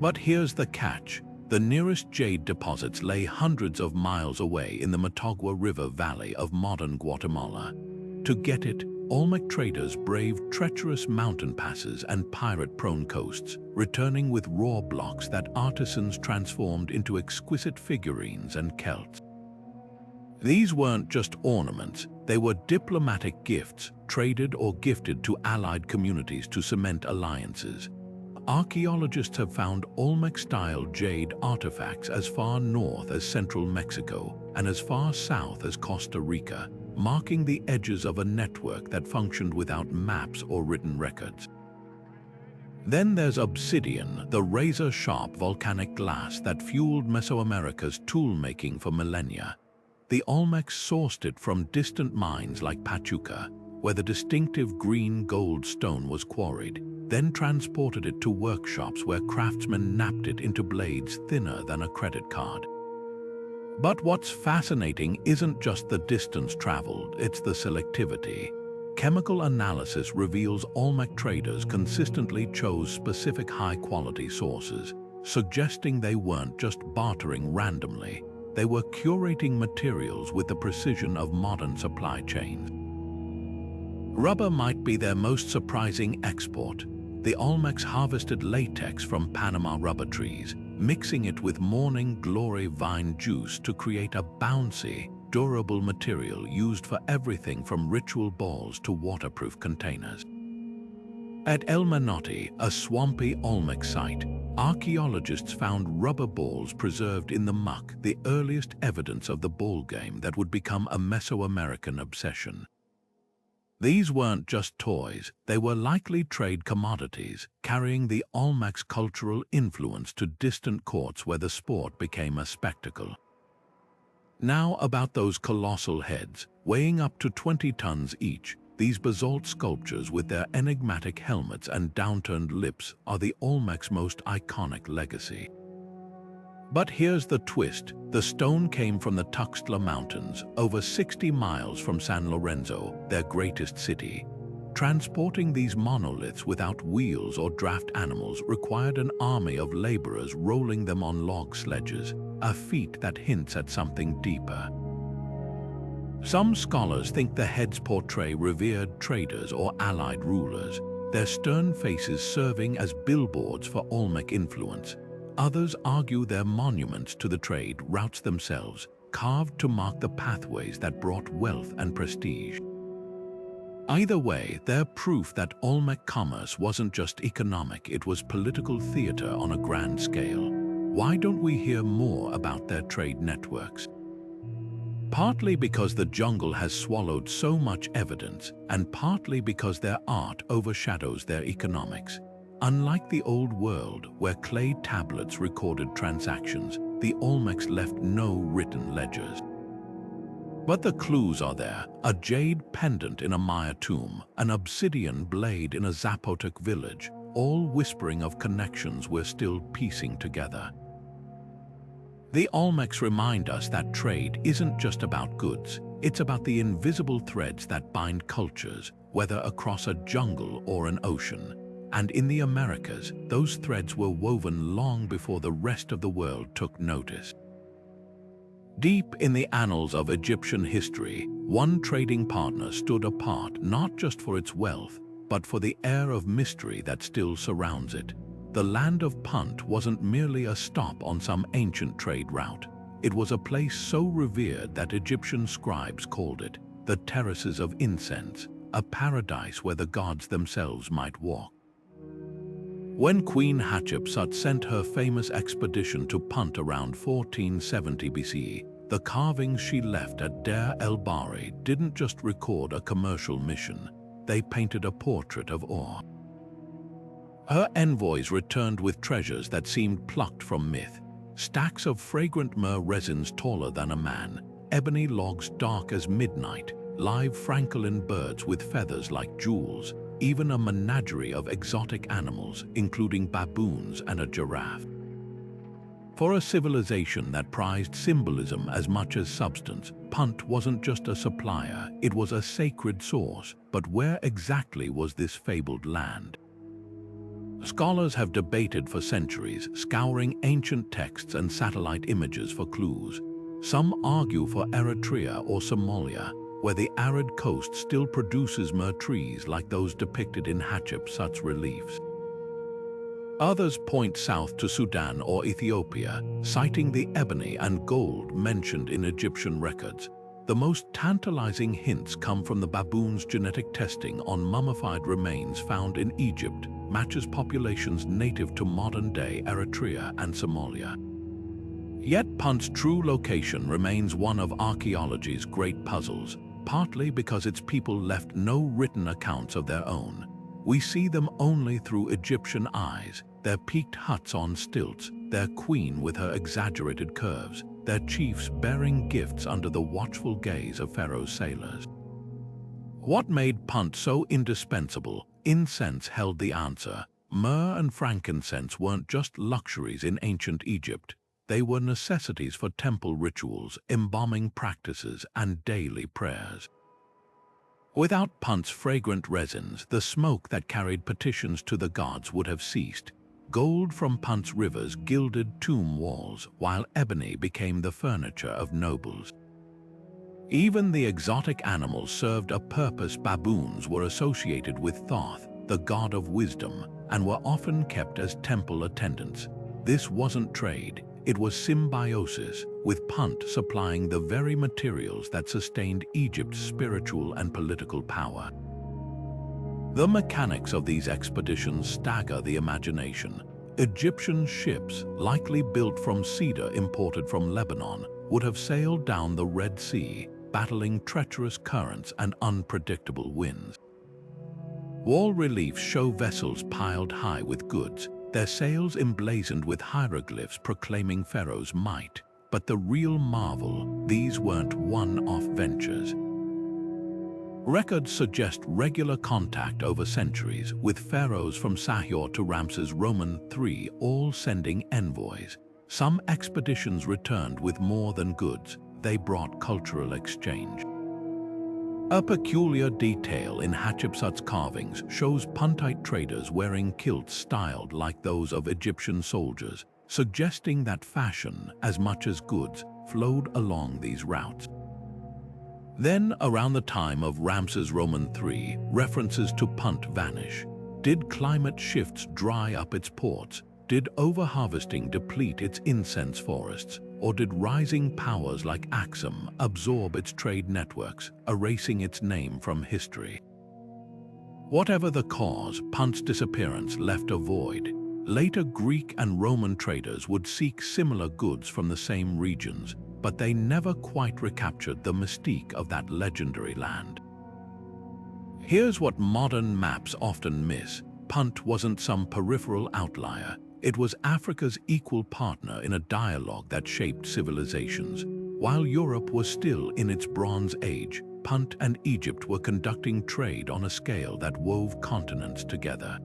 But here's the catch. The nearest jade deposits lay hundreds of miles away in the Motagua River Valley of modern Guatemala. To get it, Olmec traders braved treacherous mountain passes and pirate-prone coasts, returning with raw blocks that artisans transformed into exquisite figurines and celts. These weren't just ornaments, they were diplomatic gifts, traded or gifted to allied communities to cement alliances. Archaeologists have found Olmec-style jade artifacts as far north as central Mexico and as far south as Costa Rica, marking the edges of a network that functioned without maps or written records. Then there's obsidian, the razor-sharp volcanic glass that fueled Mesoamerica's tool-making for millennia. The Olmecs sourced it from distant mines like Pachuca, where the distinctive green-gold stone was quarried, then transported it to workshops where craftsmen napped it into blades thinner than a credit card. But what's fascinating isn't just the distance traveled, it's the selectivity. Chemical analysis reveals Olmec traders consistently chose specific high-quality sources, suggesting they weren't just bartering randomly, they were curating materials with the precision of modern supply chains. Rubber might be their most surprising export. The Olmecs harvested latex from Panama rubber trees, mixing it with morning glory vine juice to create a bouncy, durable material used for everything from ritual balls to waterproof containers. At El Menotti, a swampy Olmec site, archaeologists found rubber balls preserved in the muck, the earliest evidence of the ball game that would become a Mesoamerican obsession. These weren't just toys, they were likely trade commodities, carrying the Olmec's cultural influence to distant courts where the sport became a spectacle. Now about those colossal heads, weighing up to 20 tons each. These basalt sculptures with their enigmatic helmets and downturned lips are the Olmec's most iconic legacy. But here's the twist. The stone came from the Tuxtla Mountains, over 60 miles from San Lorenzo, their greatest city. Transporting these monoliths without wheels or draft animals required an army of laborers rolling them on log sledges, a feat that hints at something deeper. Some scholars think the heads portray revered traders or allied rulers, their stern faces serving as billboards for Olmec influence. Others argue they're monuments to the trade routes themselves, carved to mark the pathways that brought wealth and prestige. Either way, they're proof that Olmec commerce wasn't just economic, it was political theater on a grand scale. Why don't we hear more about their trade networks? Partly because the jungle has swallowed so much evidence, and partly because their art overshadows their economics. Unlike the Old World, where clay tablets recorded transactions, the Olmecs left no written ledgers. But the clues are there: a jade pendant in a Maya tomb, an obsidian blade in a Zapotec village, all whispering of connections we're still piecing together. The Olmecs remind us that trade isn't just about goods, it's about the invisible threads that bind cultures, whether across a jungle or an ocean. And in the Americas, those threads were woven long before the rest of the world took notice. Deep in the annals of Egyptian history, one trading partner stood apart not just for its wealth, but for the air of mystery that still surrounds it. The land of Punt wasn't merely a stop on some ancient trade route. It was a place so revered that Egyptian scribes called it the terraces of incense, a paradise where the gods themselves might walk. When Queen Hatshepsut sent her famous expedition to Punt around 1470 BCE, the carvings she left at Deir el-Bahari didn't just record a commercial mission, they painted a portrait of awe. Her envoys returned with treasures that seemed plucked from myth: stacks of fragrant myrrh resins taller than a man, ebony logs dark as midnight, live francolin birds with feathers like jewels, even a menagerie of exotic animals, including baboons and a giraffe. For a civilization that prized symbolism as much as substance, Punt wasn't just a supplier, it was a sacred source. But where exactly was this fabled land? Scholars have debated for centuries, scouring ancient texts and satellite images for clues. Some argue for Eritrea or Somalia, where the arid coast still produces myrrh trees like those depicted in Hatshepsut's reliefs. Others point south to Sudan or Ethiopia, citing the ebony and gold mentioned in Egyptian records. The most tantalizing hints come from the baboons' genetic testing on mummified remains found in Egypt, matches populations native to modern-day Eritrea and Somalia. Yet Punt's true location remains one of archaeology's great puzzles, partly because its people left no written accounts of their own. We see them only through Egyptian eyes, their peaked huts on stilts, their queen with her exaggerated curves, their chiefs bearing gifts under the watchful gaze of Pharaoh's sailors. What made Punt so indispensable? Incense held the answer. Myrrh and frankincense weren't just luxuries in ancient Egypt. They were necessities for temple rituals, embalming practices, and daily prayers. Without Punt's fragrant resins, the smoke that carried petitions to the gods would have ceased. Gold from Punt's rivers gilded tomb walls, while ebony became the furniture of nobles. Even the exotic animals served a purpose. Baboons were associated with Thoth, the god of wisdom, and were often kept as temple attendants. This wasn't trade, it was symbiosis, with Punt supplying the very materials that sustained Egypt's spiritual and political power. The mechanics of these expeditions stagger the imagination. Egyptian ships, likely built from cedar imported from Lebanon, would have sailed down the Red Sea, battling treacherous currents and unpredictable winds. Wall reliefs show vessels piled high with goods, their sails emblazoned with hieroglyphs proclaiming Pharaoh's might. But the real marvel, these weren't one-off ventures. Records suggest regular contact over centuries, with pharaohs from Sahyr to Ramses III all sending envoys. Some expeditions returned with more than goods, they brought cultural exchange. A peculiar detail in Hatshepsut's carvings shows Puntite traders wearing kilts styled like those of Egyptian soldiers, suggesting that fashion, as much as goods, flowed along these routes. Then, around the time of Ramses III, references to Punt vanish. Did climate shifts dry up its ports? Did overharvesting deplete its incense forests? Or did rising powers like Aksum absorb its trade networks, erasing its name from history? Whatever the cause, Punt's disappearance left a void. Later Greek and Roman traders would seek similar goods from the same regions, but they never quite recaptured the mystique of that legendary land. Here's what modern maps often miss. Punt wasn't some peripheral outlier. It was Africa's equal partner in a dialogue that shaped civilizations. While Europe was still in its Bronze Age, Punt and Egypt were conducting trade on a scale that wove continents together.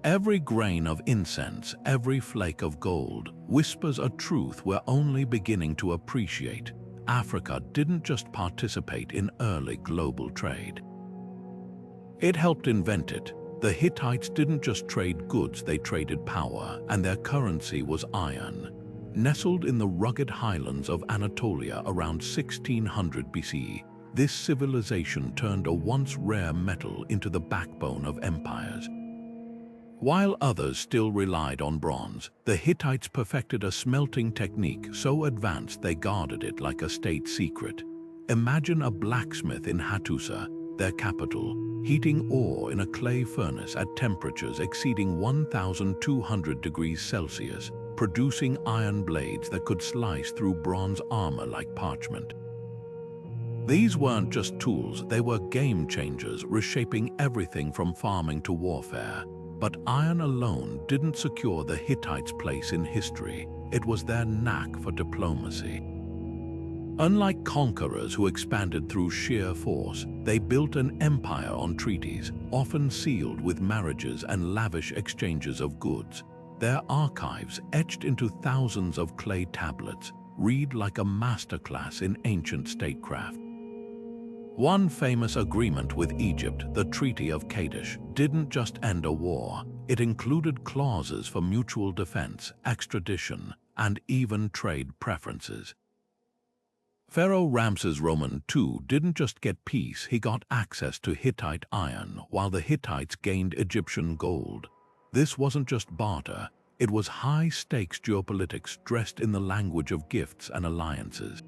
Every grain of incense, every flake of gold, whispers a truth we're only beginning to appreciate. Africa didn't just participate in early global trade. It helped invent it. The Hittites didn't just trade goods, they traded power, and their currency was iron. Nestled in the rugged highlands of Anatolia around 1600 BCE, this civilization turned a once rare metal into the backbone of empires. While others still relied on bronze, the Hittites perfected a smelting technique so advanced they guarded it like a state secret. Imagine a blacksmith in Hattusa, their capital, heating ore in a clay furnace at temperatures exceeding 1,200 degrees Celsius, producing iron blades that could slice through bronze armor like parchment. These weren't just tools, they were game changers, reshaping everything from farming to warfare. But iron alone didn't secure the Hittites' place in history. It was their knack for diplomacy. Unlike conquerors who expanded through sheer force, they built an empire on treaties, often sealed with marriages and lavish exchanges of goods. Their archives, etched into thousands of clay tablets, read like a masterclass in ancient statecraft. One famous agreement with Egypt, the Treaty of Kadesh, didn't just end a war. It included clauses for mutual defense, extradition, and even trade preferences. Pharaoh Ramses II didn't just get peace, he got access to Hittite iron, while the Hittites gained Egyptian gold. This wasn't just barter, it was high-stakes geopolitics dressed in the language of gifts and alliances.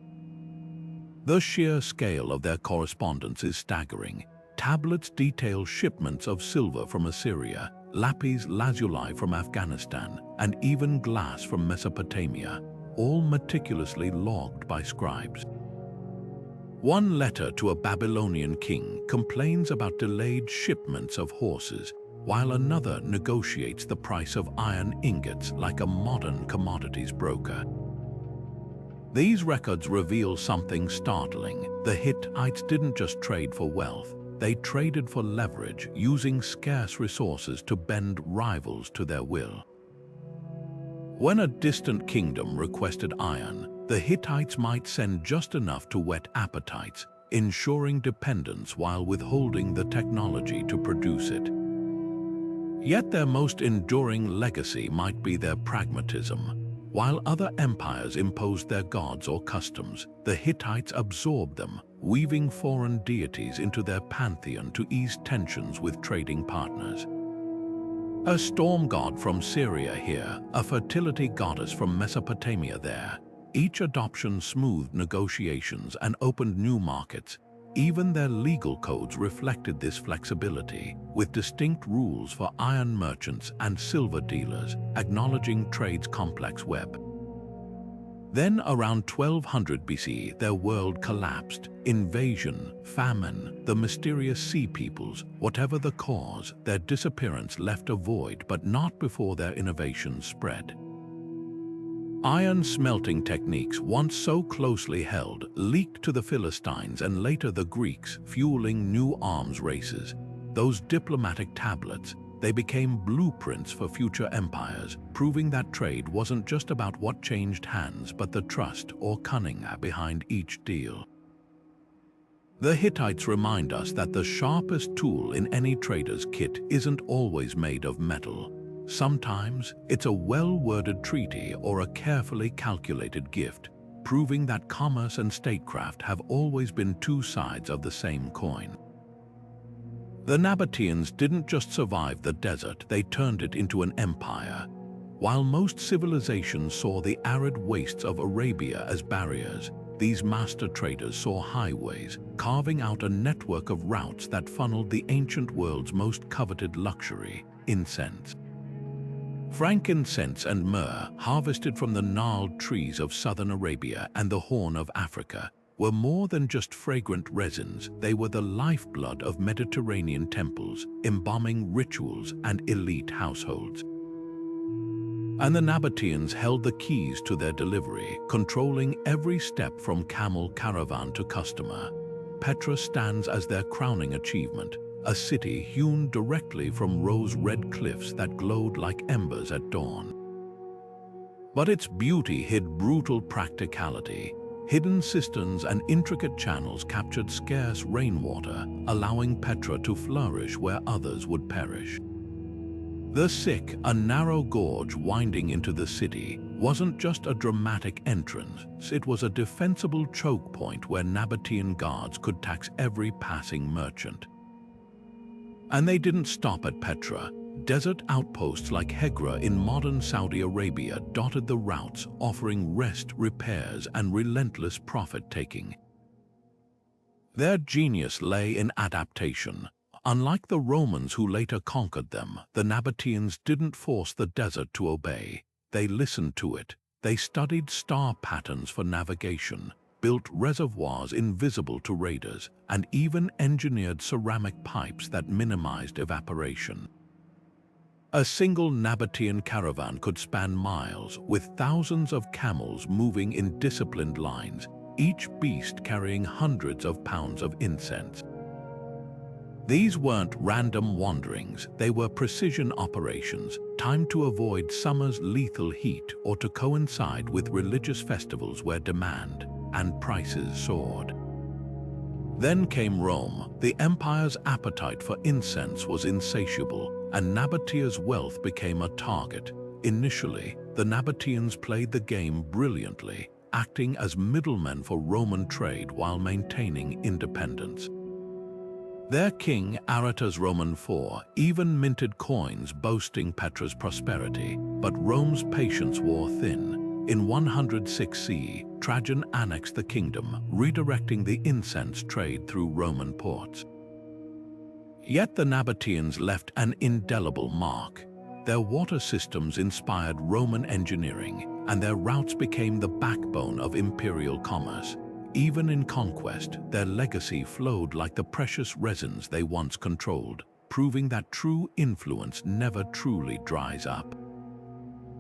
The sheer scale of their correspondence is staggering. Tablets detail shipments of silver from Assyria, lapis lazuli from Afghanistan, and even glass from Mesopotamia, all meticulously logged by scribes. One letter to a Babylonian king complains about delayed shipments of horses, while another negotiates the price of iron ingots like a modern commodities broker. These records reveal something startling. The Hittites didn't just trade for wealth, they traded for leverage, using scarce resources to bend rivals to their will. When a distant kingdom requested iron, the Hittites might send just enough to whet appetites, ensuring dependence while withholding the technology to produce it. Yet their most enduring legacy might be their pragmatism. While other empires imposed their gods or customs, the Hittites absorbed them, weaving foreign deities into their pantheon to ease tensions with trading partners. A storm god from Syria here, a fertility goddess from Mesopotamia there. Each adoption smoothed negotiations and opened new markets. Even their legal codes reflected this flexibility, with distinct rules for iron merchants and silver dealers, acknowledging trade's complex web. Then, around 1200 BC, their world collapsed. Invasion, famine, the mysterious sea peoples, whatever the cause, their disappearance left a void, but not before their innovations spread. Iron smelting techniques, once so closely held, leaked to the Philistines and later the Greeks, fueling new arms races. Those diplomatic tablets, they became blueprints for future empires, proving that trade wasn't just about what changed hands, but the trust or cunning behind each deal. The Hittites remind us that the sharpest tool in any trader's kit isn't always made of metal. Sometimes it's a well-worded treaty or a carefully calculated gift, proving that commerce and statecraft have always been two sides of the same coin. The Nabateans didn't just survive the desert, they turned it into an empire. While most civilizations saw the arid wastes of Arabia as barriers, these master traders saw highways, carving out a network of routes that funneled the ancient world's most coveted luxury, incense. Frankincense and myrrh, harvested from the gnarled trees of southern Arabia and the Horn of Africa, were more than just fragrant resins. They were the lifeblood of Mediterranean temples, embalming rituals and elite households. And the Nabateans held the keys to their delivery, controlling every step from camel caravan to customer. Petra stands as their crowning achievement, a city hewn directly from rose-red cliffs that glowed like embers at dawn. But its beauty hid brutal practicality. Hidden cisterns and intricate channels captured scarce rainwater, allowing Petra to flourish where others would perish. The Sick, a narrow gorge winding into the city, wasn't just a dramatic entrance, it was a defensible choke point where Nabatean guards could tax every passing merchant. And they didn't stop at Petra. Desert outposts like Hegra in modern Saudi Arabia dotted the routes, offering rest, repairs, and relentless profit-taking. Their genius lay in adaptation. Unlike the Romans who later conquered them, the Nabateans didn't force the desert to obey. They listened to it. They studied star patterns for navigation, built reservoirs invisible to raiders, and even engineered ceramic pipes that minimized evaporation. A single Nabatean caravan could span miles, with thousands of camels moving in disciplined lines, each beast carrying hundreds of pounds of incense. These weren't random wanderings, they were precision operations, timed to avoid summer's lethal heat or to coincide with religious festivals where demand and prices soared. Then came Rome. The empire's appetite for incense was insatiable, and Nabatea's wealth became a target. Initially, the Nabateans played the game brilliantly, acting as middlemen for Roman trade while maintaining independence. Their king, Aratus Roman IV, even minted coins boasting Petra's prosperity, but Rome's patience wore thin. In 106 CE, Trajan annexed the kingdom, redirecting the incense trade through Roman ports. Yet the Nabateans left an indelible mark. Their water systems inspired Roman engineering, and their routes became the backbone of imperial commerce. Even in conquest, their legacy flowed like the precious resins they once controlled, proving that true influence never truly dries up.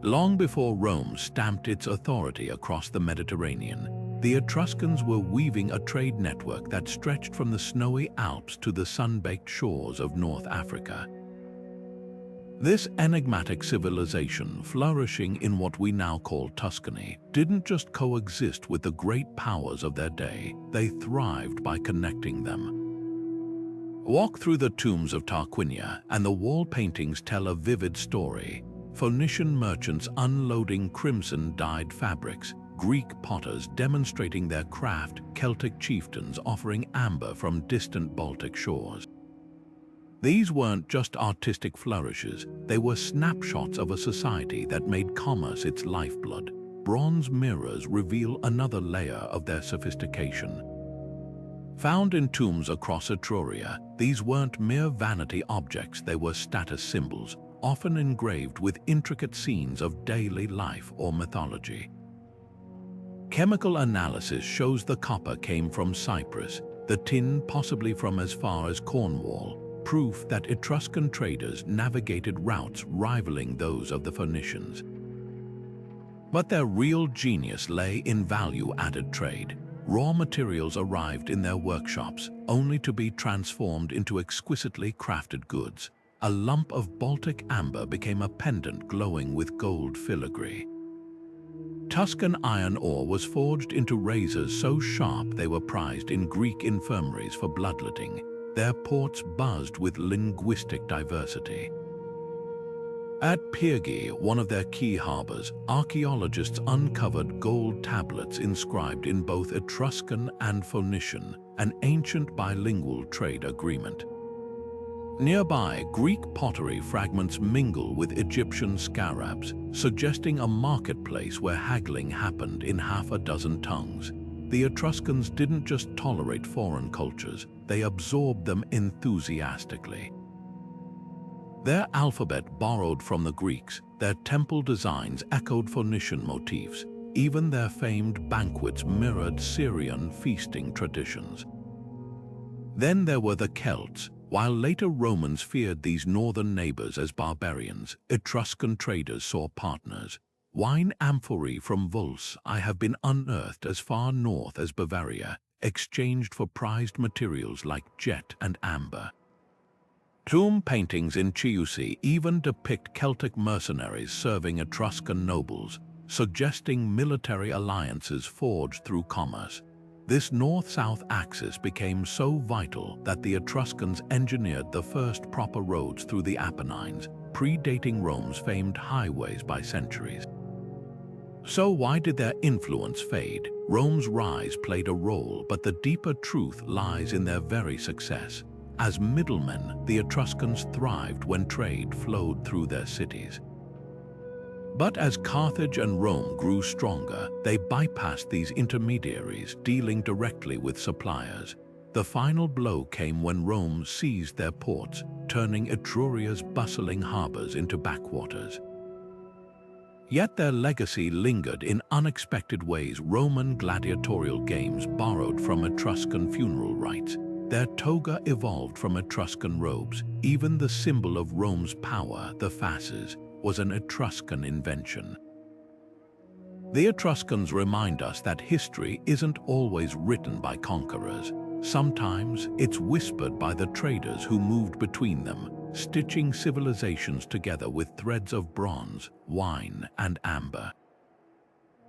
Long before Rome stamped its authority across the Mediterranean, the Etruscans were weaving a trade network that stretched from the snowy Alps to the sun-baked shores of North Africa. This enigmatic civilization, flourishing in what we now call Tuscany, didn't just coexist with the great powers of their day, they thrived by connecting them. Walk through the tombs of Tarquinia, and the wall paintings tell a vivid story. Phoenician merchants unloading crimson-dyed fabrics, Greek potters demonstrating their craft, Celtic chieftains offering amber from distant Baltic shores. These weren't just artistic flourishes, they were snapshots of a society that made commerce its lifeblood. Bronze mirrors reveal another layer of their sophistication. Found in tombs across Etruria, these weren't mere vanity objects, they were status symbols, often engraved with intricate scenes of daily life or mythology. Chemical analysis shows the copper came from Cyprus, the tin possibly from as far as Cornwall, proof that Etruscan traders navigated routes rivaling those of the Phoenicians. But their real genius lay in value-added trade. Raw materials arrived in their workshops, only to be transformed into exquisitely crafted goods. A lump of Baltic amber became a pendant glowing with gold filigree. Tuscan iron ore was forged into razors so sharp they were prized in Greek infirmaries for bloodletting. Their ports buzzed with linguistic diversity. At Pyrgi, one of their key harbors, archaeologists uncovered gold tablets inscribed in both Etruscan and Phoenician, an ancient bilingual trade agreement. Nearby, Greek pottery fragments mingle with Egyptian scarabs, suggesting a marketplace where haggling happened in half a dozen tongues. The Etruscans didn't just tolerate foreign cultures, they absorbed them enthusiastically. Their alphabet borrowed from the Greeks, their temple designs echoed Phoenician motifs, even their famed banquets mirrored Syrian feasting traditions. Then there were the Celts. While later Romans feared these northern neighbors as barbarians, Etruscan traders saw partners. Wine amphorae from Vulce have been unearthed as far north as Bavaria, exchanged for prized materials like jet and amber. Tomb paintings in Chiusi even depict Celtic mercenaries serving Etruscan nobles, suggesting military alliances forged through commerce. This north-south axis became so vital that the Etruscans engineered the first proper roads through the Apennines, predating Rome's famed highways by centuries. So why did their influence fade? Rome's rise played a role, but the deeper truth lies in their very success. As middlemen, the Etruscans thrived when trade flowed through their cities. But as Carthage and Rome grew stronger, they bypassed these intermediaries, dealing directly with suppliers. The final blow came when Rome seized their ports, turning Etruria's bustling harbors into backwaters. Yet their legacy lingered in unexpected ways. Roman gladiatorial games borrowed from Etruscan funeral rites. Their toga evolved from Etruscan robes. Even the symbol of Rome's power, the fasces, was an Etruscan invention. The Etruscans remind us that history isn't always written by conquerors. Sometimes it's whispered by the traders who moved between them, stitching civilizations together with threads of bronze, wine, and amber.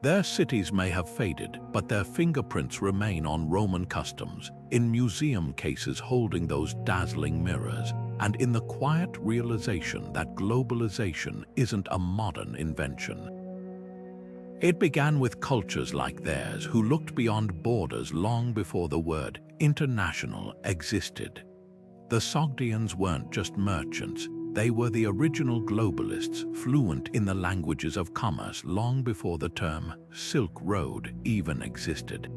Their cities may have faded, but their fingerprints remain on Roman customs, in museum cases holding those dazzling mirrors, and in the quiet realization that globalization isn't a modern invention. It began with cultures like theirs who looked beyond borders long before the word international existed. The Sogdians weren't just merchants, they were the original globalists, fluent in the languages of commerce long before the term Silk Road even existed.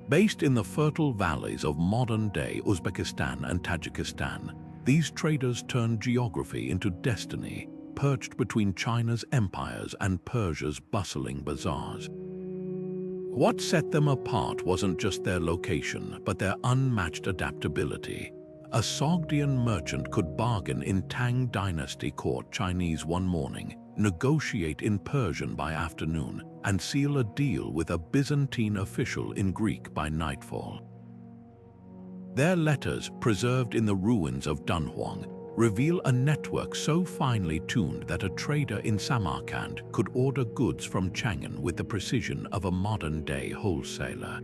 Based in the fertile valleys of modern-day Uzbekistan and Tajikistan, these traders turned geography into destiny, perched between China's empires and Persia's bustling bazaars. What set them apart wasn't just their location, but their unmatched adaptability. A Sogdian merchant could bargain in Shang Dynasty court Chinese one morning, negotiate in Persian by afternoon, and seal a deal with a Byzantine official in Greek by nightfall. Their letters, preserved in the ruins of Dunhuang, reveal a network so finely tuned that a trader in Samarkand could order goods from Chang'an with the precision of a modern-day wholesaler.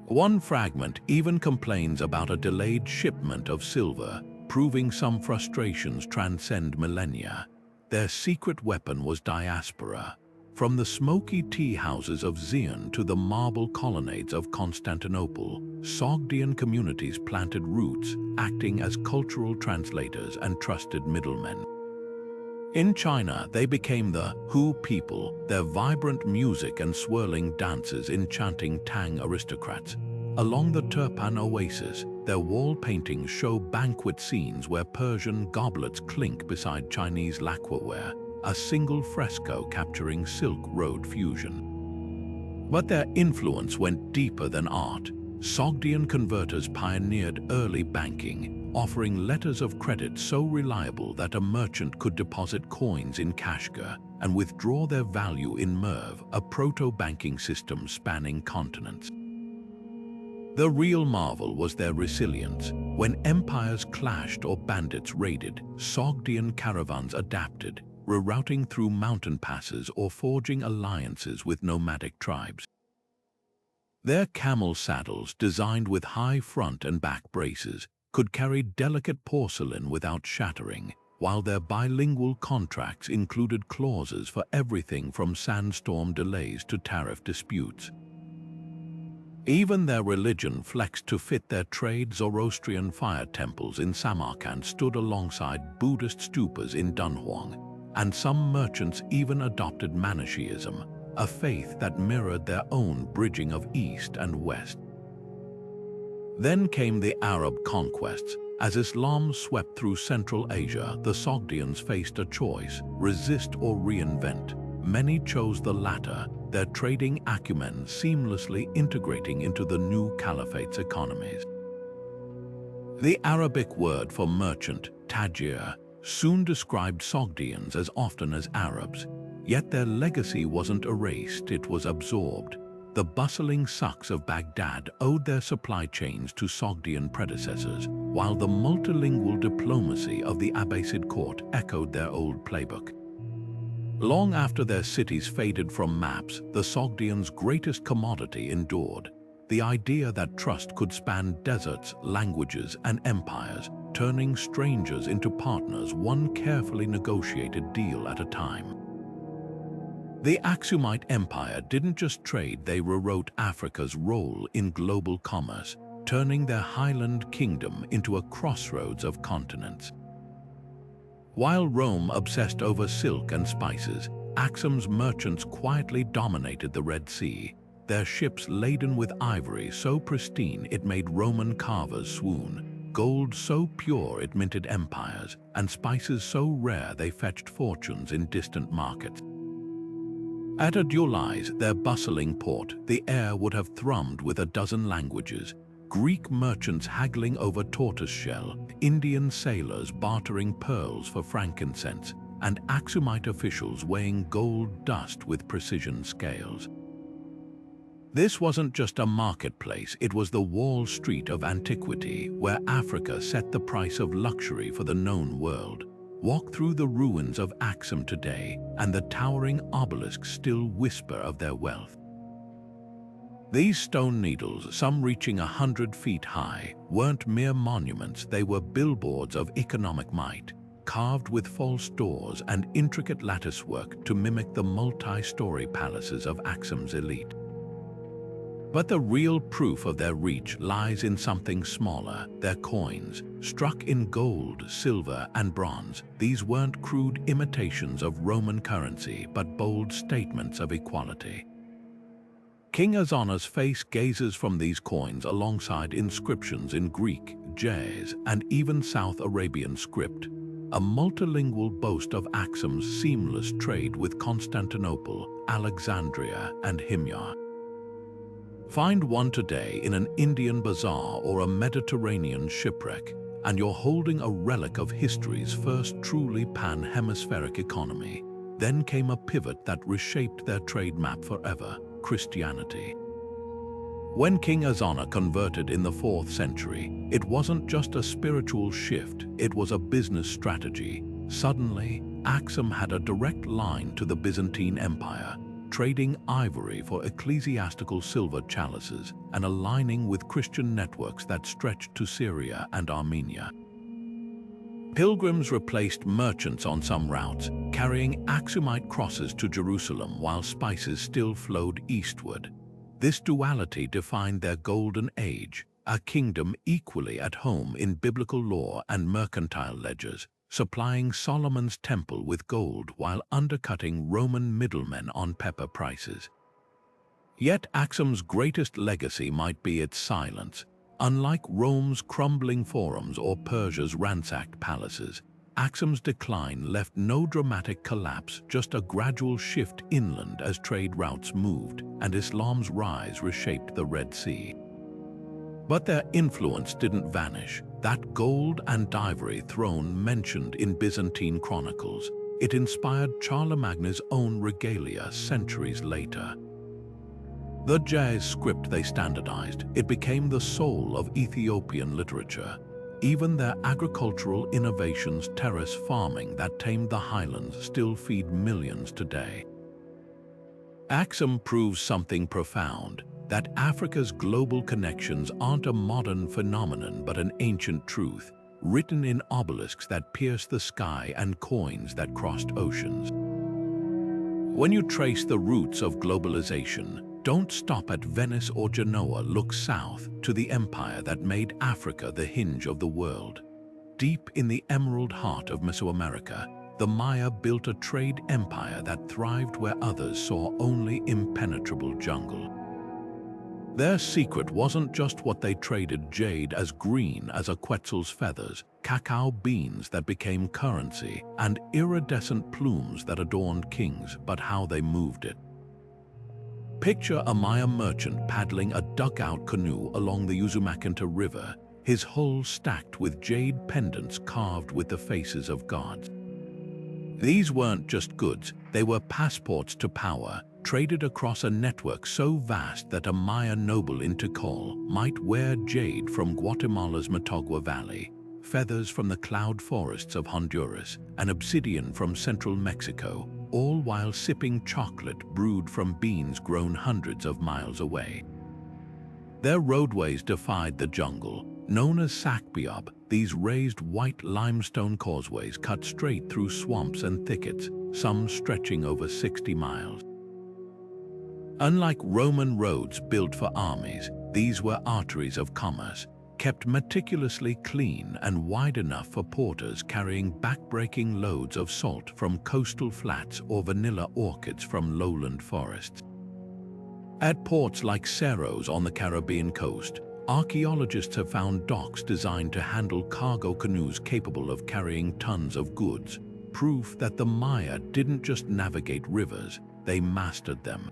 One fragment even complains about a delayed shipment of silver, proving some frustrations transcend millennia. Their secret weapon was diaspora. From the smoky tea houses of Xi'an to the marble colonnades of Constantinople, Sogdian communities planted roots, acting as cultural translators and trusted middlemen. In China, they became the Hu people, their vibrant music and swirling dances enchanting Tang aristocrats. Along the Turpan oasis, their wall paintings show banquet scenes where Persian goblets clink beside Chinese lacquerware, a single fresco capturing Silk Road fusion. But their influence went deeper than art. Sogdian converters pioneered early banking, offering letters of credit so reliable that a merchant could deposit coins in kashgar and withdraw their value in merv, a proto-banking system spanning continents. The real marvel was their resilience. When empires clashed or bandits raided, Sogdian caravans adapted, rerouting through mountain passes or forging alliances with nomadic tribes. Their camel saddles, designed with high front and back braces, could carry delicate porcelain without shattering, while their bilingual contracts included clauses for everything from sandstorm delays to tariff disputes. Even their religion flexed to fit their trade. Zoroastrian fire temples in Samarkand stood alongside Buddhist stupas in Dunhuang, and some merchants even adopted Manichaeism, a faith that mirrored their own bridging of East and West. Then came the Arab conquests. As Islam swept through Central Asia, the Sogdians faced a choice: resist or reinvent. Many chose the latter, their trading acumen seamlessly integrating into the new caliphate's economies. The Arabic word for merchant, tajir, soon described Sogdians as often as Arabs. Yet their legacy wasn't erased, it was absorbed. The bustling sucks of Baghdad owed their supply chains to Sogdian predecessors, while the multilingual diplomacy of the Abbasid court echoed their old playbook. Long after their cities faded from maps, the Sogdians' greatest commodity endured: the idea that trust could span deserts, languages, and empires, turning strangers into partners, one carefully negotiated deal at a time. The Aksumite Empire didn't just trade, they rewrote Africa's role in global commerce, turning their highland kingdom into a crossroads of continents. While Rome obsessed over silk and spices, Aksum's merchants quietly dominated the Red Sea, their ships laden with ivory so pristine it made Roman carvers swoon, gold so pure it minted empires, and spices so rare they fetched fortunes in distant markets. At Adulis, their bustling port, the air would have thrummed with a dozen languages: Greek merchants haggling over tortoiseshell, Indian sailors bartering pearls for frankincense, and Aksumite officials weighing gold dust with precision scales. This wasn't just a marketplace, it was the Wall Street of antiquity, where Africa set the price of luxury for the known world. Walk through the ruins of Aksum today, and the towering obelisks still whisper of their wealth. These stone needles, some reaching 100 feet high, weren't mere monuments, they were billboards of economic might, carved with false doors and intricate latticework to mimic the multi-story palaces of Aksum's elite. But the real proof of their reach lies in something smaller: their coins. Struck in gold, silver, and bronze, these weren't crude imitations of Roman currency, but bold statements of equality. King Azana's face gazes from these coins alongside inscriptions in Greek, jade, and even South Arabian script, a multilingual boast of Aksum's seamless trade with Constantinople, Alexandria, and Himyar. Find one today in an Indian bazaar or a Mediterranean shipwreck, and you're holding a relic of history's first truly pan-hemispheric economy. Then came a pivot that reshaped their trade map forever: Christianity. When King Azana converted in the 4th century, it wasn't just a spiritual shift, it was a business strategy. Suddenly, Aksum had a direct line to the Byzantine Empire, trading ivory for ecclesiastical silver chalices and aligning with Christian networks that stretched to Syria and Armenia. Pilgrims replaced merchants on some routes, carrying Aksumite crosses to Jerusalem while spices still flowed eastward. This duality defined their golden age, a kingdom equally at home in biblical law and mercantile ledgers, supplying Solomon's temple with gold while undercutting Roman middlemen on pepper prices. Yet Aksum's greatest legacy might be its silence. Unlike Rome's crumbling forums or Persia's ransacked palaces, Aksum's decline left no dramatic collapse, just a gradual shift inland as trade routes moved and Islam's rise reshaped the Red Sea. But their influence didn't vanish. That gold and ivory throne mentioned in Byzantine chronicles, it inspired Charlemagne's own regalia centuries later. The Jaz script they standardized, it became the soul of Ethiopian literature. Even their agricultural innovations, terrace farming that tamed the highlands, still feed millions today. Aksum proves something profound, that Africa's global connections aren't a modern phenomenon but an ancient truth, written in obelisks that pierced the sky and coins that crossed oceans. When you trace the roots of globalization, don't stop at Venice or Genoa, look south to the empire that made Africa the hinge of the world. Deep in the emerald heart of Mesoamerica, the Maya built a trade empire that thrived where others saw only impenetrable jungle. Their secret wasn't just what they traded: jade as green as a quetzal's feathers, cacao beans that became currency, and iridescent plumes that adorned kings, but how they moved it. Picture a Maya merchant paddling a dugout canoe along the Usumacinta River, his hull stacked with jade pendants carved with the faces of gods. These weren't just goods, they were passports to power, traded across a network so vast that a Maya noble in Tikal might wear jade from Guatemala's Motagua Valley, feathers from the cloud forests of Honduras, and obsidian from central Mexico, all while sipping chocolate brewed from beans grown hundreds of miles away. Their roadways defied the jungle. Known as Sakbiab, these raised white limestone causeways cut straight through swamps and thickets, some stretching over 60 miles. Unlike Roman roads built for armies, these were arteries of commerce, kept meticulously clean and wide enough for porters carrying backbreaking loads of salt from coastal flats or vanilla orchids from lowland forests. At ports like Cerros on the Caribbean coast, archaeologists have found docks designed to handle cargo canoes capable of carrying tons of goods, proof that the Maya didn't just navigate rivers, they mastered them.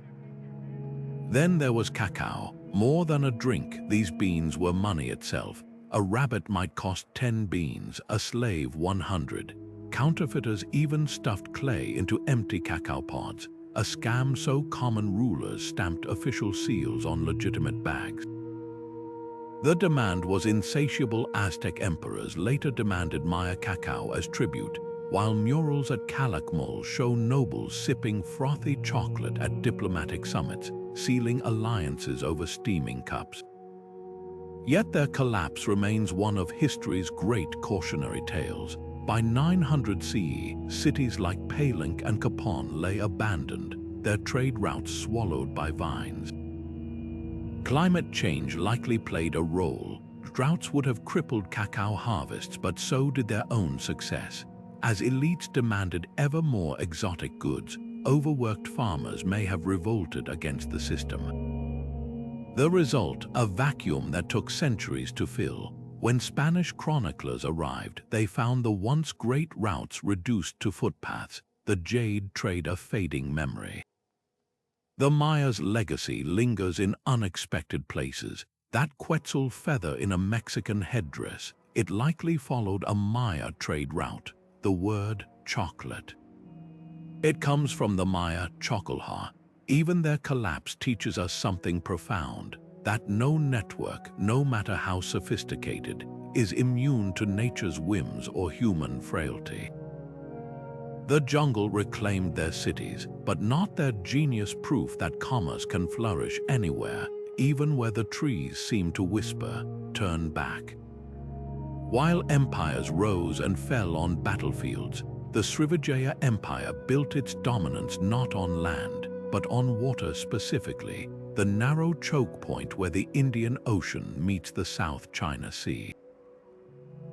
Then there was cacao. More than a drink, these beans were money itself. A rabbit might cost 10 beans, a slave 100. Counterfeiters even stuffed clay into empty cacao pods, a scam so common rulers stamped official seals on legitimate bags. The demand was insatiable. Aztec emperors later demanded Maya cacao as tribute, while murals at Calakmul show nobles sipping frothy chocolate at diplomatic summits, sealing alliances over steaming cups. Yet their collapse remains one of history's great cautionary tales. By 900 CE, cities like Palenque and Kapon lay abandoned, their trade routes swallowed by vines. Climate change likely played a role. Droughts would have crippled cacao harvests, but so did their own success. As elites demanded ever more exotic goods, overworked farmers may have revolted against the system. The result, a vacuum that took centuries to fill. When Spanish chroniclers arrived, they found the once great routes reduced to footpaths, the jade trade a fading memory. The Maya's legacy lingers in unexpected places. That quetzal feather in a Mexican headdress, it likely followed a Maya trade route, the word chocolate. It comes from the Maya chocolha. Even their collapse teaches us something profound, that no network, no matter how sophisticated, is immune to nature's whims or human frailty. The jungle reclaimed their cities, but not their genius, proof that commerce can flourish anywhere, even where the trees seem to whisper, "Turn back." While empires rose and fell on battlefields, the Srivijaya Empire built its dominance not on land, but on water, specifically, the narrow choke point where the Indian Ocean meets the South China Sea.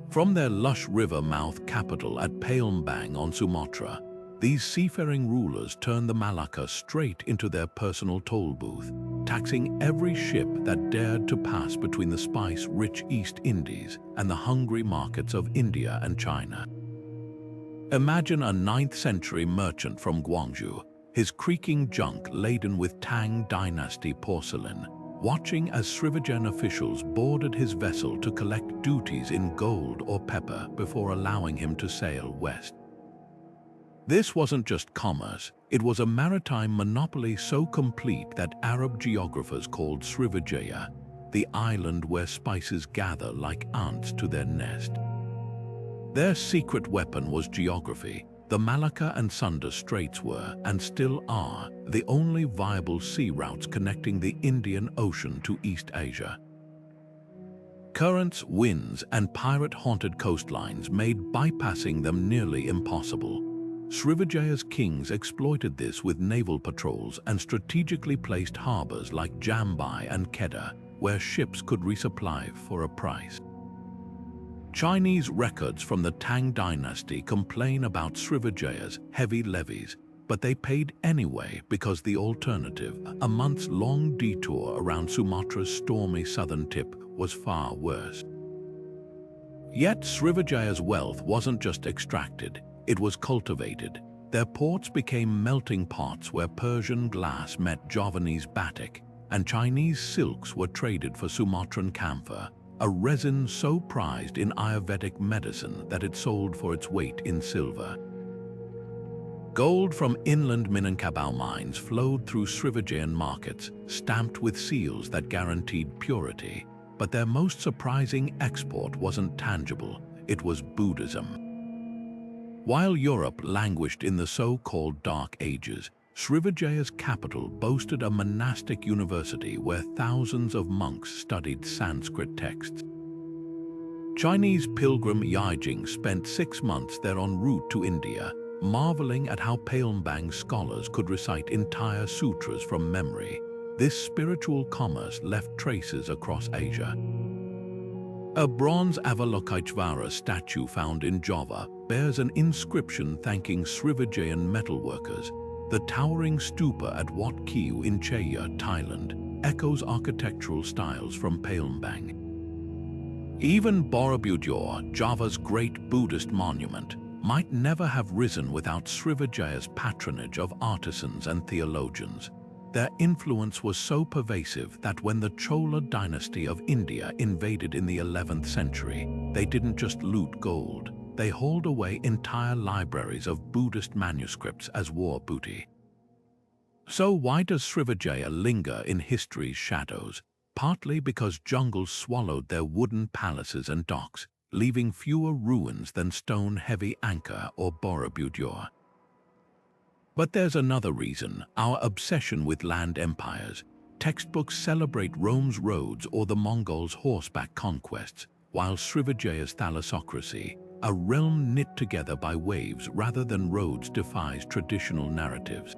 From their lush river mouth capital at Palembang on Sumatra, These seafaring rulers turned the Malacca straight into their personal toll booth, taxing every ship that dared to pass between the spice-rich East Indies and the hungry markets of India and China. Imagine a 9th century merchant from Guangzhou, his creaking junk laden with Tang Dynasty porcelain, watching as Srivijayan officials boarded his vessel to collect duties in gold or pepper before allowing him to sail west. This wasn't just commerce, it was a maritime monopoly so complete that Arab geographers called Srivijaya the island where spices gather like ants to their nest. Their secret weapon was geography. The Malacca and Sunda Straits were, and still are, the only viable sea routes connecting the Indian Ocean to East Asia. Currents, winds, and pirate-haunted coastlines made bypassing them nearly impossible. Srivijaya's kings exploited this with naval patrols and strategically placed harbors like Jambai and Kedah, where ships could resupply for a price. Chinese records from the Tang Dynasty complain about Srivijaya's heavy levies, but they paid anyway because the alternative, a months-long detour around Sumatra's stormy southern tip, was far worse. Yet Srivijaya's wealth wasn't just extracted, it was cultivated. Their ports became melting pots where Persian glass met Javanese batik, and Chinese silks were traded for Sumatran camphor, a resin so prized in Ayurvedic medicine that it sold for its weight in silver. Gold from inland Minangkabau mines flowed through Srivijayan markets, stamped with seals that guaranteed purity. But their most surprising export wasn't tangible, it was Buddhism. While Europe languished in the so-called Dark Ages, Srivijaya's capital boasted a monastic university where thousands of monks studied Sanskrit texts. Chinese pilgrim Yijing spent 6 months there en route to India, marveling at how Palembang scholars could recite entire sutras from memory. This spiritual commerce left traces across Asia. A bronze Avalokiteshvara statue found in Java bears an inscription thanking Srivijayan metalworkers. The towering stupa at Wat Kiu in Chaya, Thailand, echoes architectural styles from Palembang. Even Borobudur, Java's great Buddhist monument, might never have risen without Srivijaya's patronage of artisans and theologians. Their influence was so pervasive that when the Chola dynasty of India invaded in the 11th century, they didn't just loot gold, they hauled away entire libraries of Buddhist manuscripts as war booty. So why does Srivijaya linger in history's shadows? Partly because jungles swallowed their wooden palaces and docks, leaving fewer ruins than stone-heavy Angkor or Borobudur. But there's another reason, our obsession with land empires. Textbooks celebrate Rome's roads or the Mongols' horseback conquests, while Srivijaya's thalassocracy, a realm knit together by waves rather than roads, defies traditional narratives.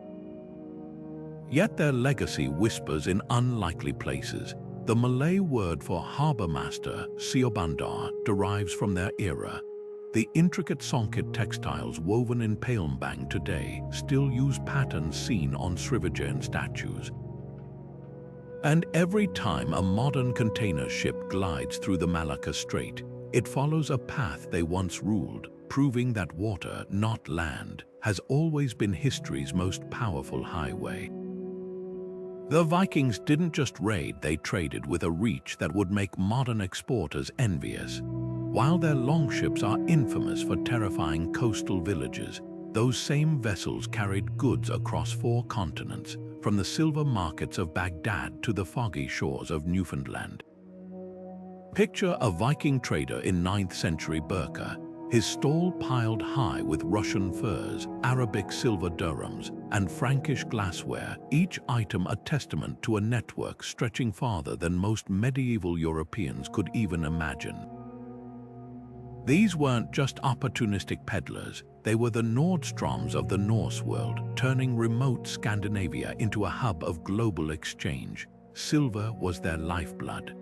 Yet their legacy whispers in unlikely places. The Malay word for harbour master, siobandar, derives from their era. The intricate Songket textiles woven in Palembang today still use patterns seen on Srivijayan statues. And every time a modern container ship glides through the Malacca Strait, it follows a path they once ruled, proving that water, not land, has always been history's most powerful highway. The Vikings didn't just raid, they traded with a reach that would make modern exporters envious. While their longships are infamous for terrifying coastal villages, those same vessels carried goods across 4 continents, from the silver markets of Baghdad to the foggy shores of Newfoundland. Picture a Viking trader in 9th century Burqa, his stall piled high with Russian furs, Arabic silver dirhams, and Frankish glassware, each item a testament to a network stretching farther than most medieval Europeans could even imagine. These weren't just opportunistic peddlers, they were the Nordstroms of the Norse world, turning remote Scandinavia into a hub of global exchange. Silver was their lifeblood.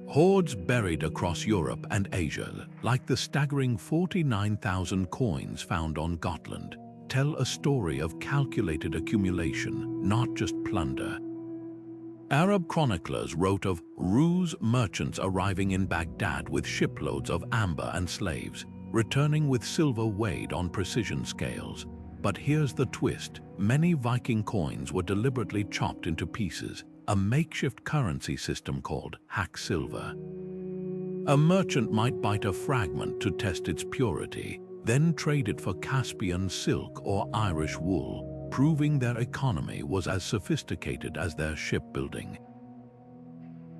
Hoards buried across Europe and Asia, like the staggering 49,000 coins found on Gotland, tell a story of calculated accumulation, not just plunder. Arab chroniclers wrote of ruse merchants arriving in Baghdad with shiploads of amber and slaves, returning with silver weighed on precision scales. But here's the twist: many Viking coins were deliberately chopped into pieces, a makeshift currency system called hack silver. A merchant might bite a fragment to test its purity, then trade it for Caspian silk or Irish wool, proving their economy was as sophisticated as their shipbuilding.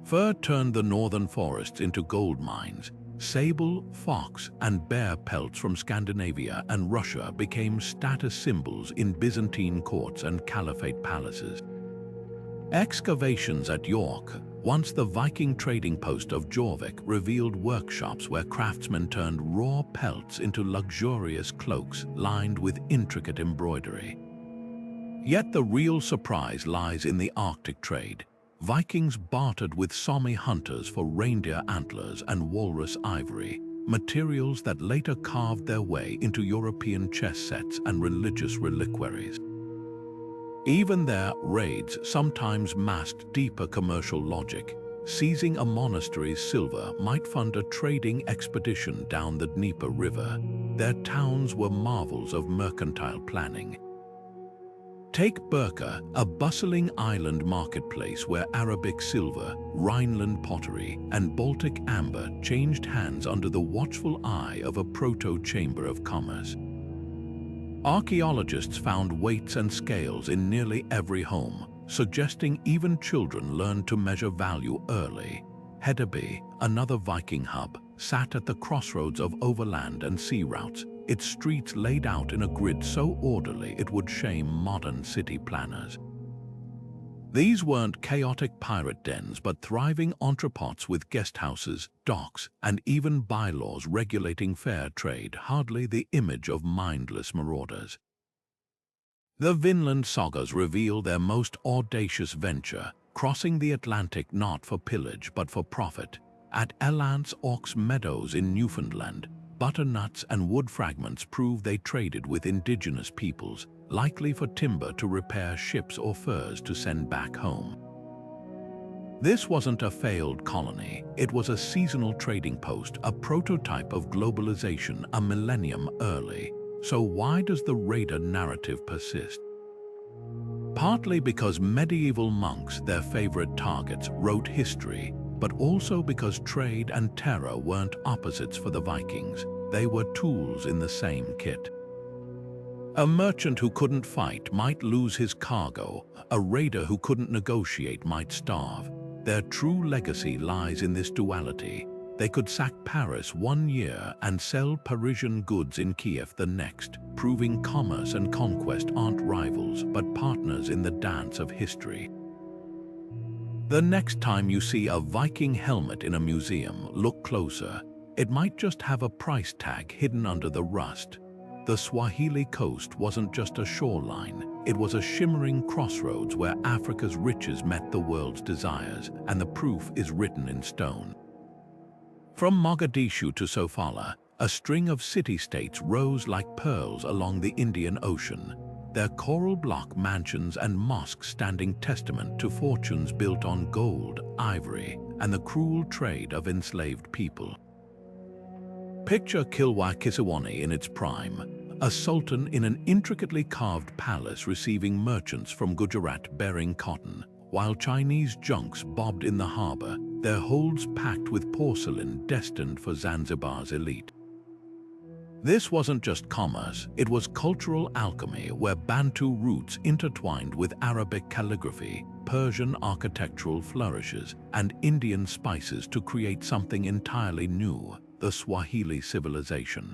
Fur turned the northern forests into gold mines. Sable, fox, and bear pelts from Scandinavia and Russia became status symbols in Byzantine courts and caliphate palaces. Excavations at York, once the Viking trading post of Jorvik, revealed workshops where craftsmen turned raw pelts into luxurious cloaks lined with intricate embroidery. Yet the real surprise lies in the Arctic trade. Vikings bartered with Sami hunters for reindeer antlers and walrus ivory, materials that later carved their way into European chess sets and religious reliquaries. Even their raids sometimes masked deeper commercial logic. Seizing a monastery's silver might fund a trading expedition down the Dnieper River. Their towns were marvels of mercantile planning. Take Birka, a bustling island marketplace where Arabic silver, Rhineland pottery, and Baltic amber changed hands under the watchful eye of a proto-chamber of commerce. Archaeologists found weights and scales in nearly every home, suggesting even children learned to measure value early. Hedeby, another Viking hub, sat at the crossroads of overland and sea routes, its streets laid out in a grid so orderly it would shame modern city planners. These weren't chaotic pirate dens, but thriving entrepôts with guest houses, docks, and even bylaws regulating fair trade, hardly the image of mindless marauders. The Vinland sagas reveal their most audacious venture, crossing the Atlantic not for pillage but for profit. At Elant's Ox Meadows in Newfoundland, butternuts and wood fragments prove they traded with indigenous peoples, likely for timber to repair ships or furs to send back home. This wasn't a failed colony, it was a seasonal trading post, a prototype of globalization a millennium early. So why does the raider narrative persist? Partly because medieval monks, their favorite targets, wrote history, but also because trade and terror weren't opposites for the Vikings. They were tools in the same kit. A merchant who couldn't fight might lose his cargo. A raider who couldn't negotiate might starve. Their true legacy lies in this duality. They could sack Paris one year and sell Parisian goods in Kiev the next, proving commerce and conquest aren't rivals but partners in the dance of history. The next time you see a Viking helmet in a museum, look closer. It might just have a price tag hidden under the rust. The Swahili Coast wasn't just a shoreline, it was a shimmering crossroads where Africa's riches met the world's desires, and the proof is written in stone. From Mogadishu to Sofala, a string of city-states rose like pearls along the Indian Ocean, their coral block mansions and mosques standing testament to fortunes built on gold, ivory, and the cruel trade of enslaved people. Picture Kilwa Kisawani in its prime, a sultan in an intricately carved palace receiving merchants from Gujarat bearing cotton, while Chinese junks bobbed in the harbor, their holds packed with porcelain destined for Zanzibar's elite. This wasn't just commerce, it was cultural alchemy where Bantu roots intertwined with Arabic calligraphy, Persian architectural flourishes, and Indian spices to create something entirely new, the Swahili civilization.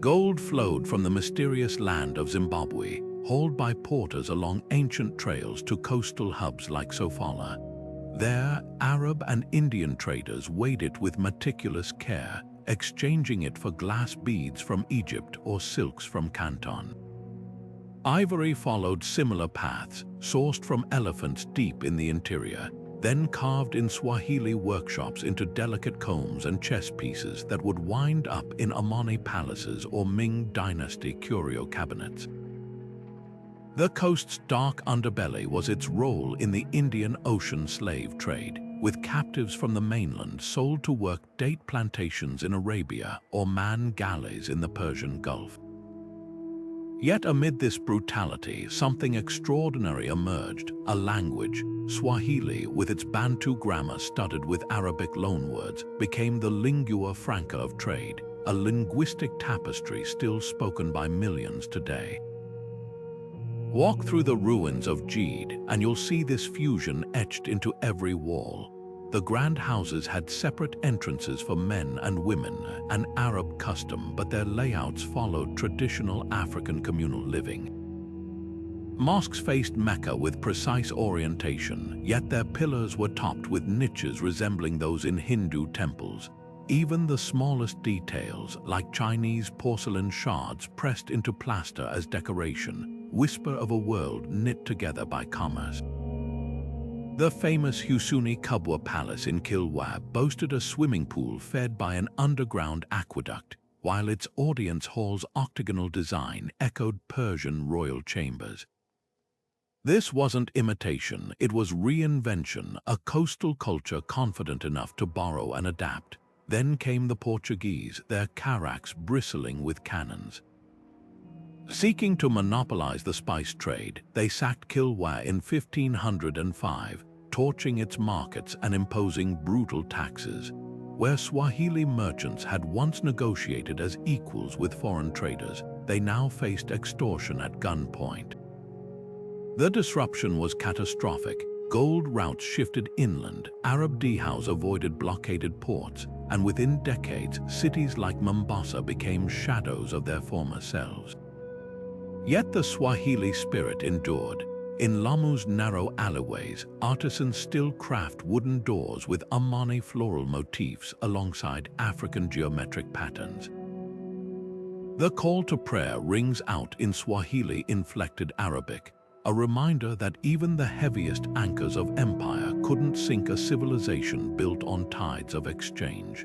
Gold flowed from the mysterious land of Zimbabwe, hauled by porters along ancient trails to coastal hubs like Sofala. There, Arab and Indian traders weighed it with meticulous care, exchanging it for glass beads from Egypt or silks from Canton. Ivory followed similar paths, sourced from elephants deep in the interior. then carved in Swahili workshops into delicate combs and chess pieces that would wind up in Amani palaces or Ming Dynasty curio cabinets. The coast's dark underbelly was its role in the Indian Ocean slave trade, with captives from the mainland sold to work date plantations in Arabia or man galleys in the Persian Gulf. Yet amid this brutality, something extraordinary emerged: a language. Swahili, with its Bantu grammar studded with Arabic loanwords, became the lingua franca of trade, a linguistic tapestry still spoken by millions today. Walk through the ruins of Jade, and you'll see this fusion etched into every wall. The grand houses had separate entrances for men and women, an Arab custom, but their layouts followed traditional African communal living. Mosques faced Mecca with precise orientation, yet their pillars were topped with niches resembling those in Hindu temples. Even the smallest details, like Chinese porcelain shards pressed into plaster as decoration, whisper of a world knit together by commerce. The famous Husuni Kubwa Palace in Kilwa boasted a swimming pool fed by an underground aqueduct, while its audience hall's octagonal design echoed Persian royal chambers. This wasn't imitation, it was reinvention, a coastal culture confident enough to borrow and adapt. Then came the Portuguese, their carracks bristling with cannons. Seeking to monopolize the spice trade, they sacked Kilwa in 1505, torching its markets and imposing brutal taxes. Where Swahili merchants had once negotiated as equals with foreign traders, they now faced extortion at gunpoint. The disruption was catastrophic. Gold routes shifted inland, Arab dhows avoided blockaded ports, and within decades, cities like Mombasa became shadows of their former selves. Yet the Swahili spirit endured. In Lamu's narrow alleyways, artisans still craft wooden doors with Amani floral motifs alongside African geometric patterns. The call to prayer rings out in Swahili-inflected Arabic, a reminder that even the heaviest anchors of empire couldn't sink a civilization built on tides of exchange.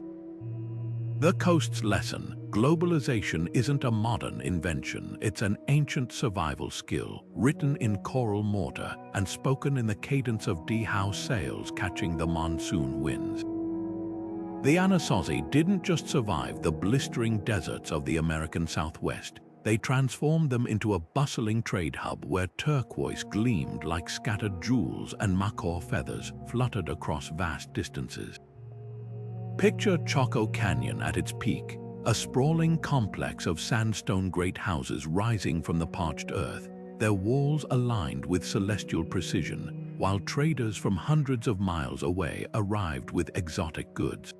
The coast's lesson: globalization isn't a modern invention, it's an ancient survival skill, written in coral mortar and spoken in the cadence of dhow sails catching the monsoon winds. The Anasazi didn't just survive the blistering deserts of the American Southwest, they transformed them into a bustling trade hub where turquoise gleamed like scattered jewels and macaw feathers fluttered across vast distances. Picture Choco Canyon at its peak, a sprawling complex of sandstone great houses rising from the parched earth, their walls aligned with celestial precision, while traders from hundreds of miles away arrived with exotic goods.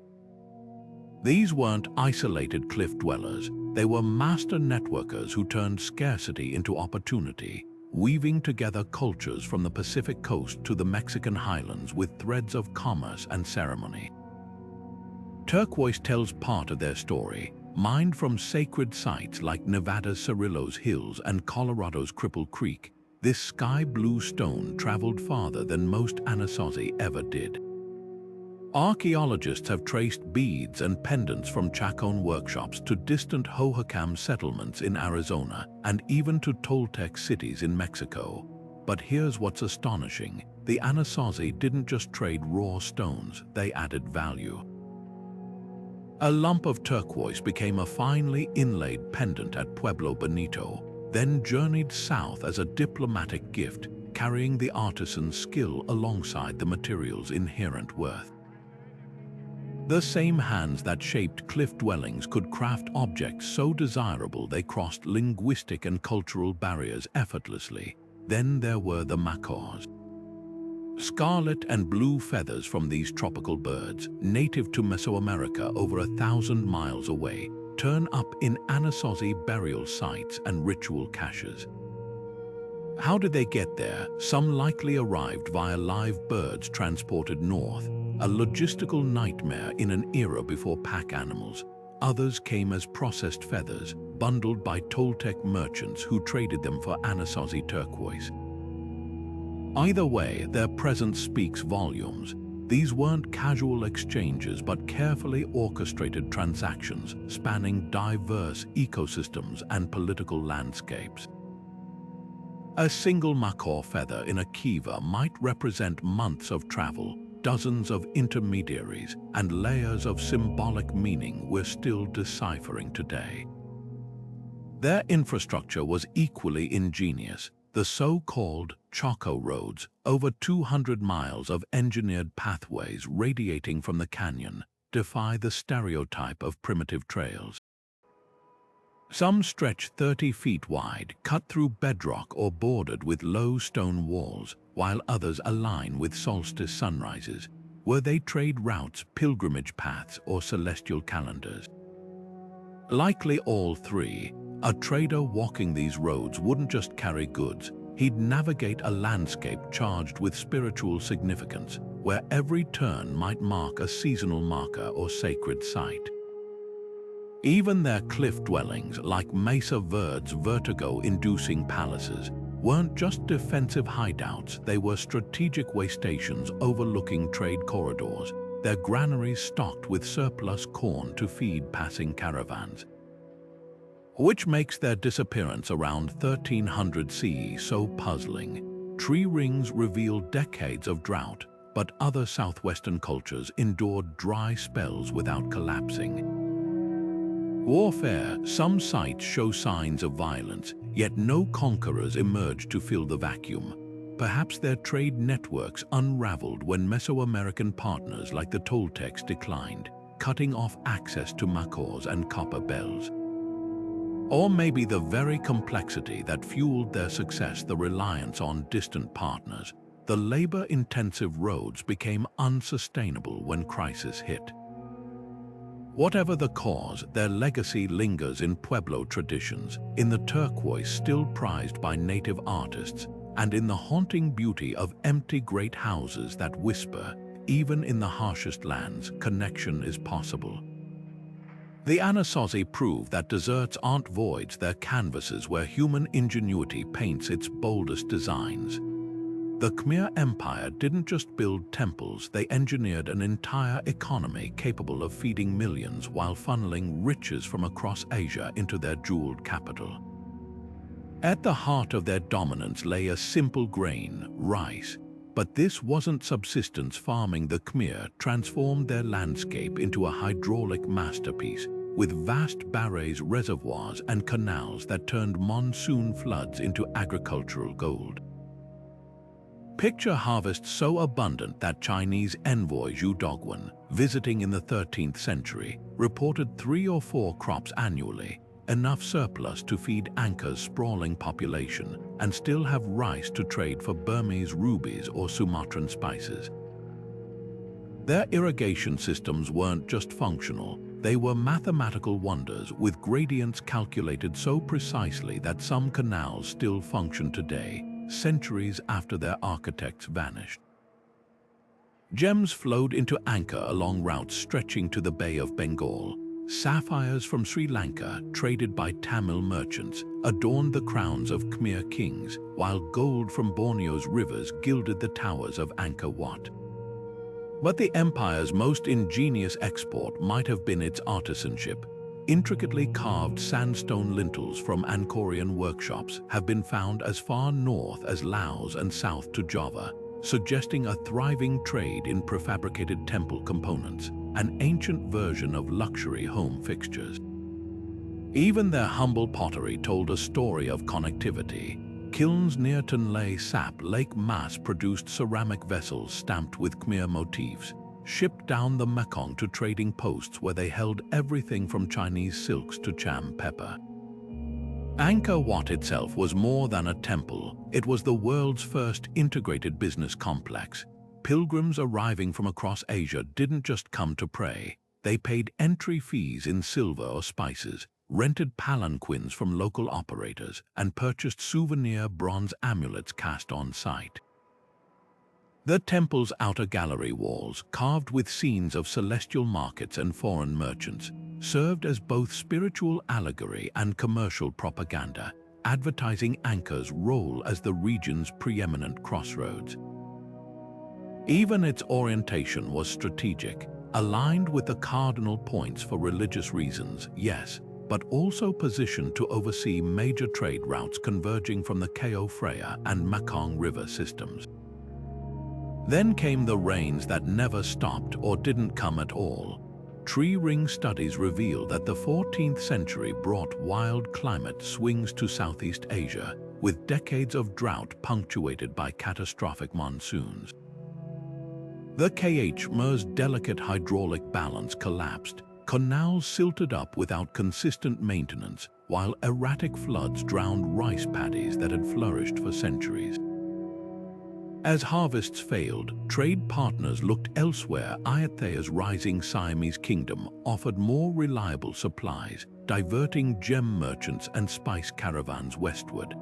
These weren't isolated cliff dwellers, they were master networkers who turned scarcity into opportunity, weaving together cultures from the Pacific coast to the Mexican highlands with threads of commerce and ceremony. Turquoise tells part of their story, mined from sacred sites like Nevada's Cerrillos Hills and Colorado's Cripple Creek. This sky-blue stone traveled farther than most Anasazi ever did. Archaeologists have traced beads and pendants from Chacon workshops to distant Hohokam settlements in Arizona and even to Toltec cities in Mexico. But here's what's astonishing: the Anasazi didn't just trade raw stones, they added value. A lump of turquoise became a finely inlaid pendant at Pueblo Bonito, then journeyed south as a diplomatic gift, carrying the artisan's skill alongside the material's inherent worth. The same hands that shaped cliff dwellings could craft objects so desirable they crossed linguistic and cultural barriers effortlessly. Then there were the macaws. Scarlet and blue feathers from these tropical birds, native to Mesoamerica over 1,000 miles away, turn up in Anasazi burial sites and ritual caches. How did they get there? Some likely arrived via live birds transported north, a logistical nightmare in an era before pack animals. Others came as processed feathers, bundled by Toltec merchants who traded them for Anasazi turquoise. Either way, their presence speaks volumes. These weren't casual exchanges but carefully orchestrated transactions spanning diverse ecosystems and political landscapes. A single macaw feather in a kiva might represent months of travel, dozens of intermediaries, and layers of symbolic meaning we're still deciphering today. Their infrastructure was equally ingenious. The so-called Chaco roads, over 200 miles of engineered pathways radiating from the canyon, defy the stereotype of primitive trails. Some stretch 30 feet wide, cut through bedrock or bordered with low stone walls, while others align with solstice sunrises. Were they trade routes, pilgrimage paths, or celestial calendars? Likely all three. A trader walking these roads wouldn't just carry goods, he'd navigate a landscape charged with spiritual significance, where every turn might mark a seasonal marker or sacred site. Even their cliff dwellings, like Mesa Verde's vertigo-inducing palaces, weren't just defensive hideouts, they were strategic way stations overlooking trade corridors, their granaries stocked with surplus corn to feed passing caravans. Which makes their disappearance around 1300 CE so puzzling. Tree rings reveal decades of drought, but other southwestern cultures endured dry spells without collapsing. Warfare, some sites show signs of violence, yet no conquerors emerged to fill the vacuum. Perhaps their trade networks unraveled when Mesoamerican partners like the Toltecs declined, cutting off access to macaws and copper bells. Or maybe the very complexity that fueled their success, the reliance on distant partners, the labor-intensive roads became unsustainable when crisis hit. Whatever the cause, their legacy lingers in Pueblo traditions, in the turquoise still prized by native artists, and in the haunting beauty of empty great houses that whisper, even in the harshest lands, connection is possible. The Anasazi prove that deserts aren't voids, they're canvases where human ingenuity paints its boldest designs. The Khmer Empire didn't just build temples, they engineered an entire economy capable of feeding millions while funneling riches from across Asia into their jeweled capital. At the heart of their dominance lay a simple grain, rice. But this wasn't subsistence farming. The Khmer transformed their landscape into a hydraulic masterpiece, with vast barrays, reservoirs, and canals that turned monsoon floods into agricultural gold. Picture harvests so abundant that Chinese envoy Zhu Dogwen, visiting in the 13th century, reported 3 or 4 crops annually, enough surplus to feed Angkor's sprawling population and still have rice to trade for Burmese rubies or Sumatran spices. Their irrigation systems weren't just functional, they were mathematical wonders with gradients calculated so precisely that some canals still function today, centuries after their architects vanished. Gems flowed into Angkor along routes stretching to the Bay of Bengal. Sapphires from Sri Lanka, traded by Tamil merchants, adorned the crowns of Khmer kings, while gold from Borneo's rivers gilded the towers of Angkor Wat. But the empire's most ingenious export might have been its artisanship. Intricately carved sandstone lintels from Angkorian workshops have been found as far north as Laos and south to Java, suggesting a thriving trade in prefabricated temple components, an ancient version of luxury home fixtures. Even their humble pottery told a story of connectivity. Kilns near Tonle Sap Lake mass-produced ceramic vessels stamped with Khmer motifs, shipped down the Mekong to trading posts where they held everything from Chinese silks to cham pepper. Angkor Wat itself was more than a temple. It was the world's first integrated business complex. Pilgrims arriving from across Asia didn't just come to pray. They paid entry fees in silver or spices, rented palanquins from local operators, and purchased souvenir bronze amulets cast on site. The temple's outer gallery walls, carved with scenes of celestial markets and foreign merchants, served as both spiritual allegory and commercial propaganda, advertising Anka's role as the region's preeminent crossroads. Even its orientation was strategic, aligned with the cardinal points for religious reasons, yes, but also positioned to oversee major trade routes converging from the Cacao Freya and Mekong River systems. Then came the rains that never stopped or didn't come at all. Tree ring studies reveal that the 14th century brought wild climate swings to Southeast Asia, with decades of drought punctuated by catastrophic monsoons. The Khmer's delicate hydraulic balance collapsed, canals silted up without consistent maintenance, while erratic floods drowned rice paddies that had flourished for centuries. As harvests failed, trade partners looked elsewhere. Ayathea's rising Siamese kingdom offered more reliable supplies, diverting gem merchants and spice caravans westward.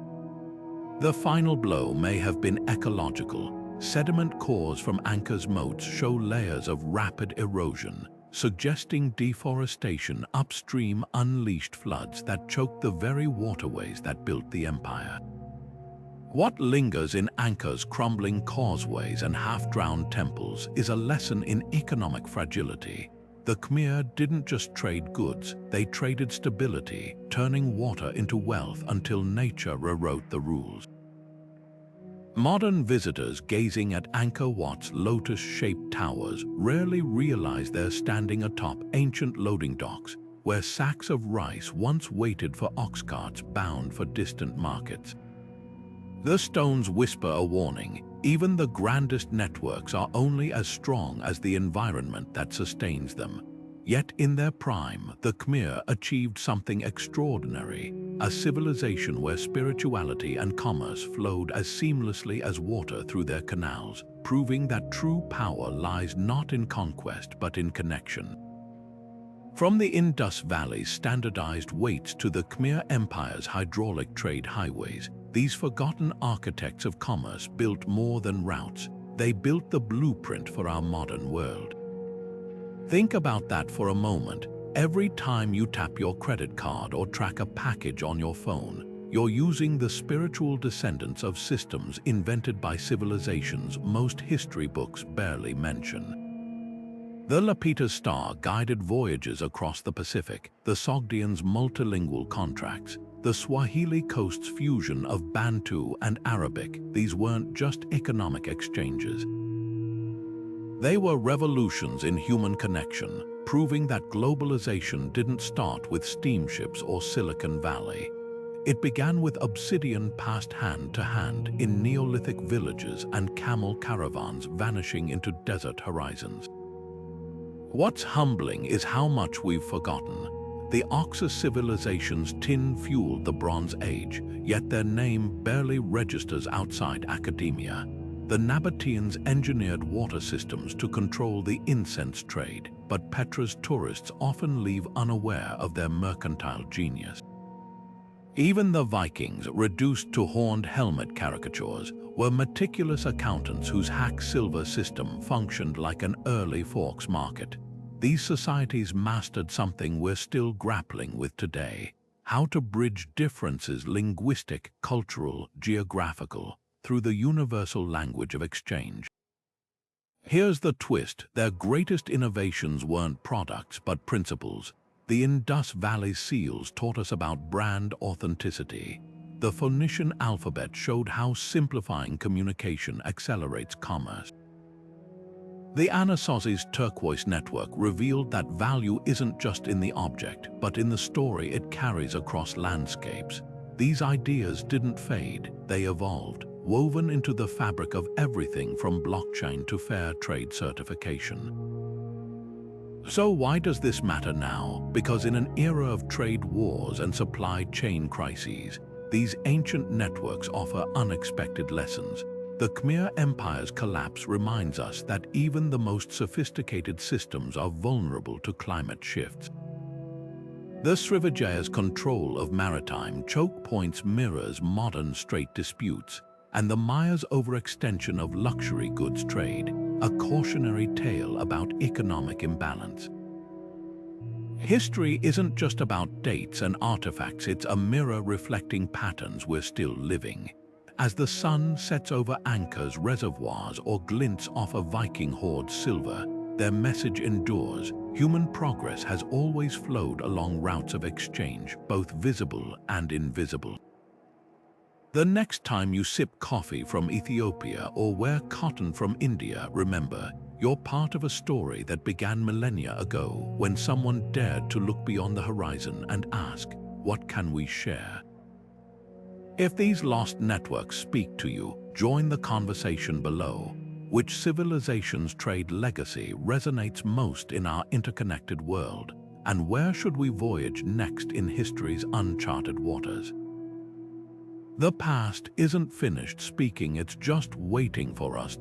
The final blow may have been ecological. Sediment cores from Anka's moats show layers of rapid erosion, suggesting deforestation upstream, unleashed floods that choked the very waterways that built the empire. What lingers in Anka's crumbling causeways and half-drowned temples is a lesson in economic fragility. The Khmer didn't just trade goods, they traded stability, turning water into wealth until nature rewrote the rules. Modern visitors gazing at Angkor Wat's lotus-shaped towers rarely realize they're standing atop ancient loading docks, where sacks of rice once waited for ox carts bound for distant markets. The stones whisper a warning. Even the grandest networks are only as strong as the environment that sustains them. Yet in their prime, the Khmer achieved something extraordinary, a civilization where spirituality and commerce flowed as seamlessly as water through their canals, proving that true power lies not in conquest but in connection. From the Indus Valley's standardized weights to the Khmer Empire's hydraulic trade highways, these forgotten architects of commerce built more than routes. They built the blueprint for our modern world. Think about that for a moment. Every time you tap your credit card or track a package on your phone, you're using the spiritual descendants of systems invented by civilizations most history books barely mention. The Lapita star guided voyages across the Pacific, the Sogdians' multilingual contracts, the Swahili Coast's fusion of Bantu and Arabic. These weren't just economic exchanges. They were revolutions in human connection, proving that globalization didn't start with steamships or Silicon Valley. It began with obsidian passed hand to hand in Neolithic villages and camel caravans vanishing into desert horizons. What's humbling is how much we've forgotten. The Oxus civilization's tin fueled the Bronze Age, yet their name barely registers outside academia. The Nabateans engineered water systems to control the incense trade, but Petra's tourists often leave unaware of their mercantile genius. Even the Vikings, reduced to horned helmet caricatures, were meticulous accountants whose hack silver system functioned like an early Forks market. These societies mastered something we're still grappling with today: how to bridge differences, linguistic, cultural, geographical, through the universal language of exchange. Here's the twist: their greatest innovations weren't products but principles. The Indus Valley seals taught us about brand authenticity. The Phoenician alphabet showed how simplifying communication accelerates commerce. The Anasazi's turquoise network revealed that value isn't just in the object, but in the story it carries across landscapes. These ideas didn't fade, they evolved, woven into the fabric of everything from blockchain to fair trade certification. So why does this matter now? Because in an era of trade wars and supply chain crises, these ancient networks offer unexpected lessons. The Khmer Empire's collapse reminds us that even the most sophisticated systems are vulnerable to climate shifts. The Srivijaya's control of maritime choke points mirrors modern strait disputes, and the Maya's overextension of luxury goods trade, a cautionary tale about economic imbalance. History isn't just about dates and artifacts, it's a mirror reflecting patterns we're still living. As the sun sets over anchors, reservoirs, or glints off a Viking horde's silver, their message endures. Human progress has always flowed along routes of exchange, both visible and invisible. The next time you sip coffee from Ethiopia or wear cotton from India, remember, you're part of a story that began millennia ago when someone dared to look beyond the horizon and ask, what can we share? If these lost networks speak to you, join the conversation below. Which civilization's trade legacy resonates most in our interconnected world? And where should we voyage next in history's uncharted waters? The past isn't finished speaking, it's just waiting for us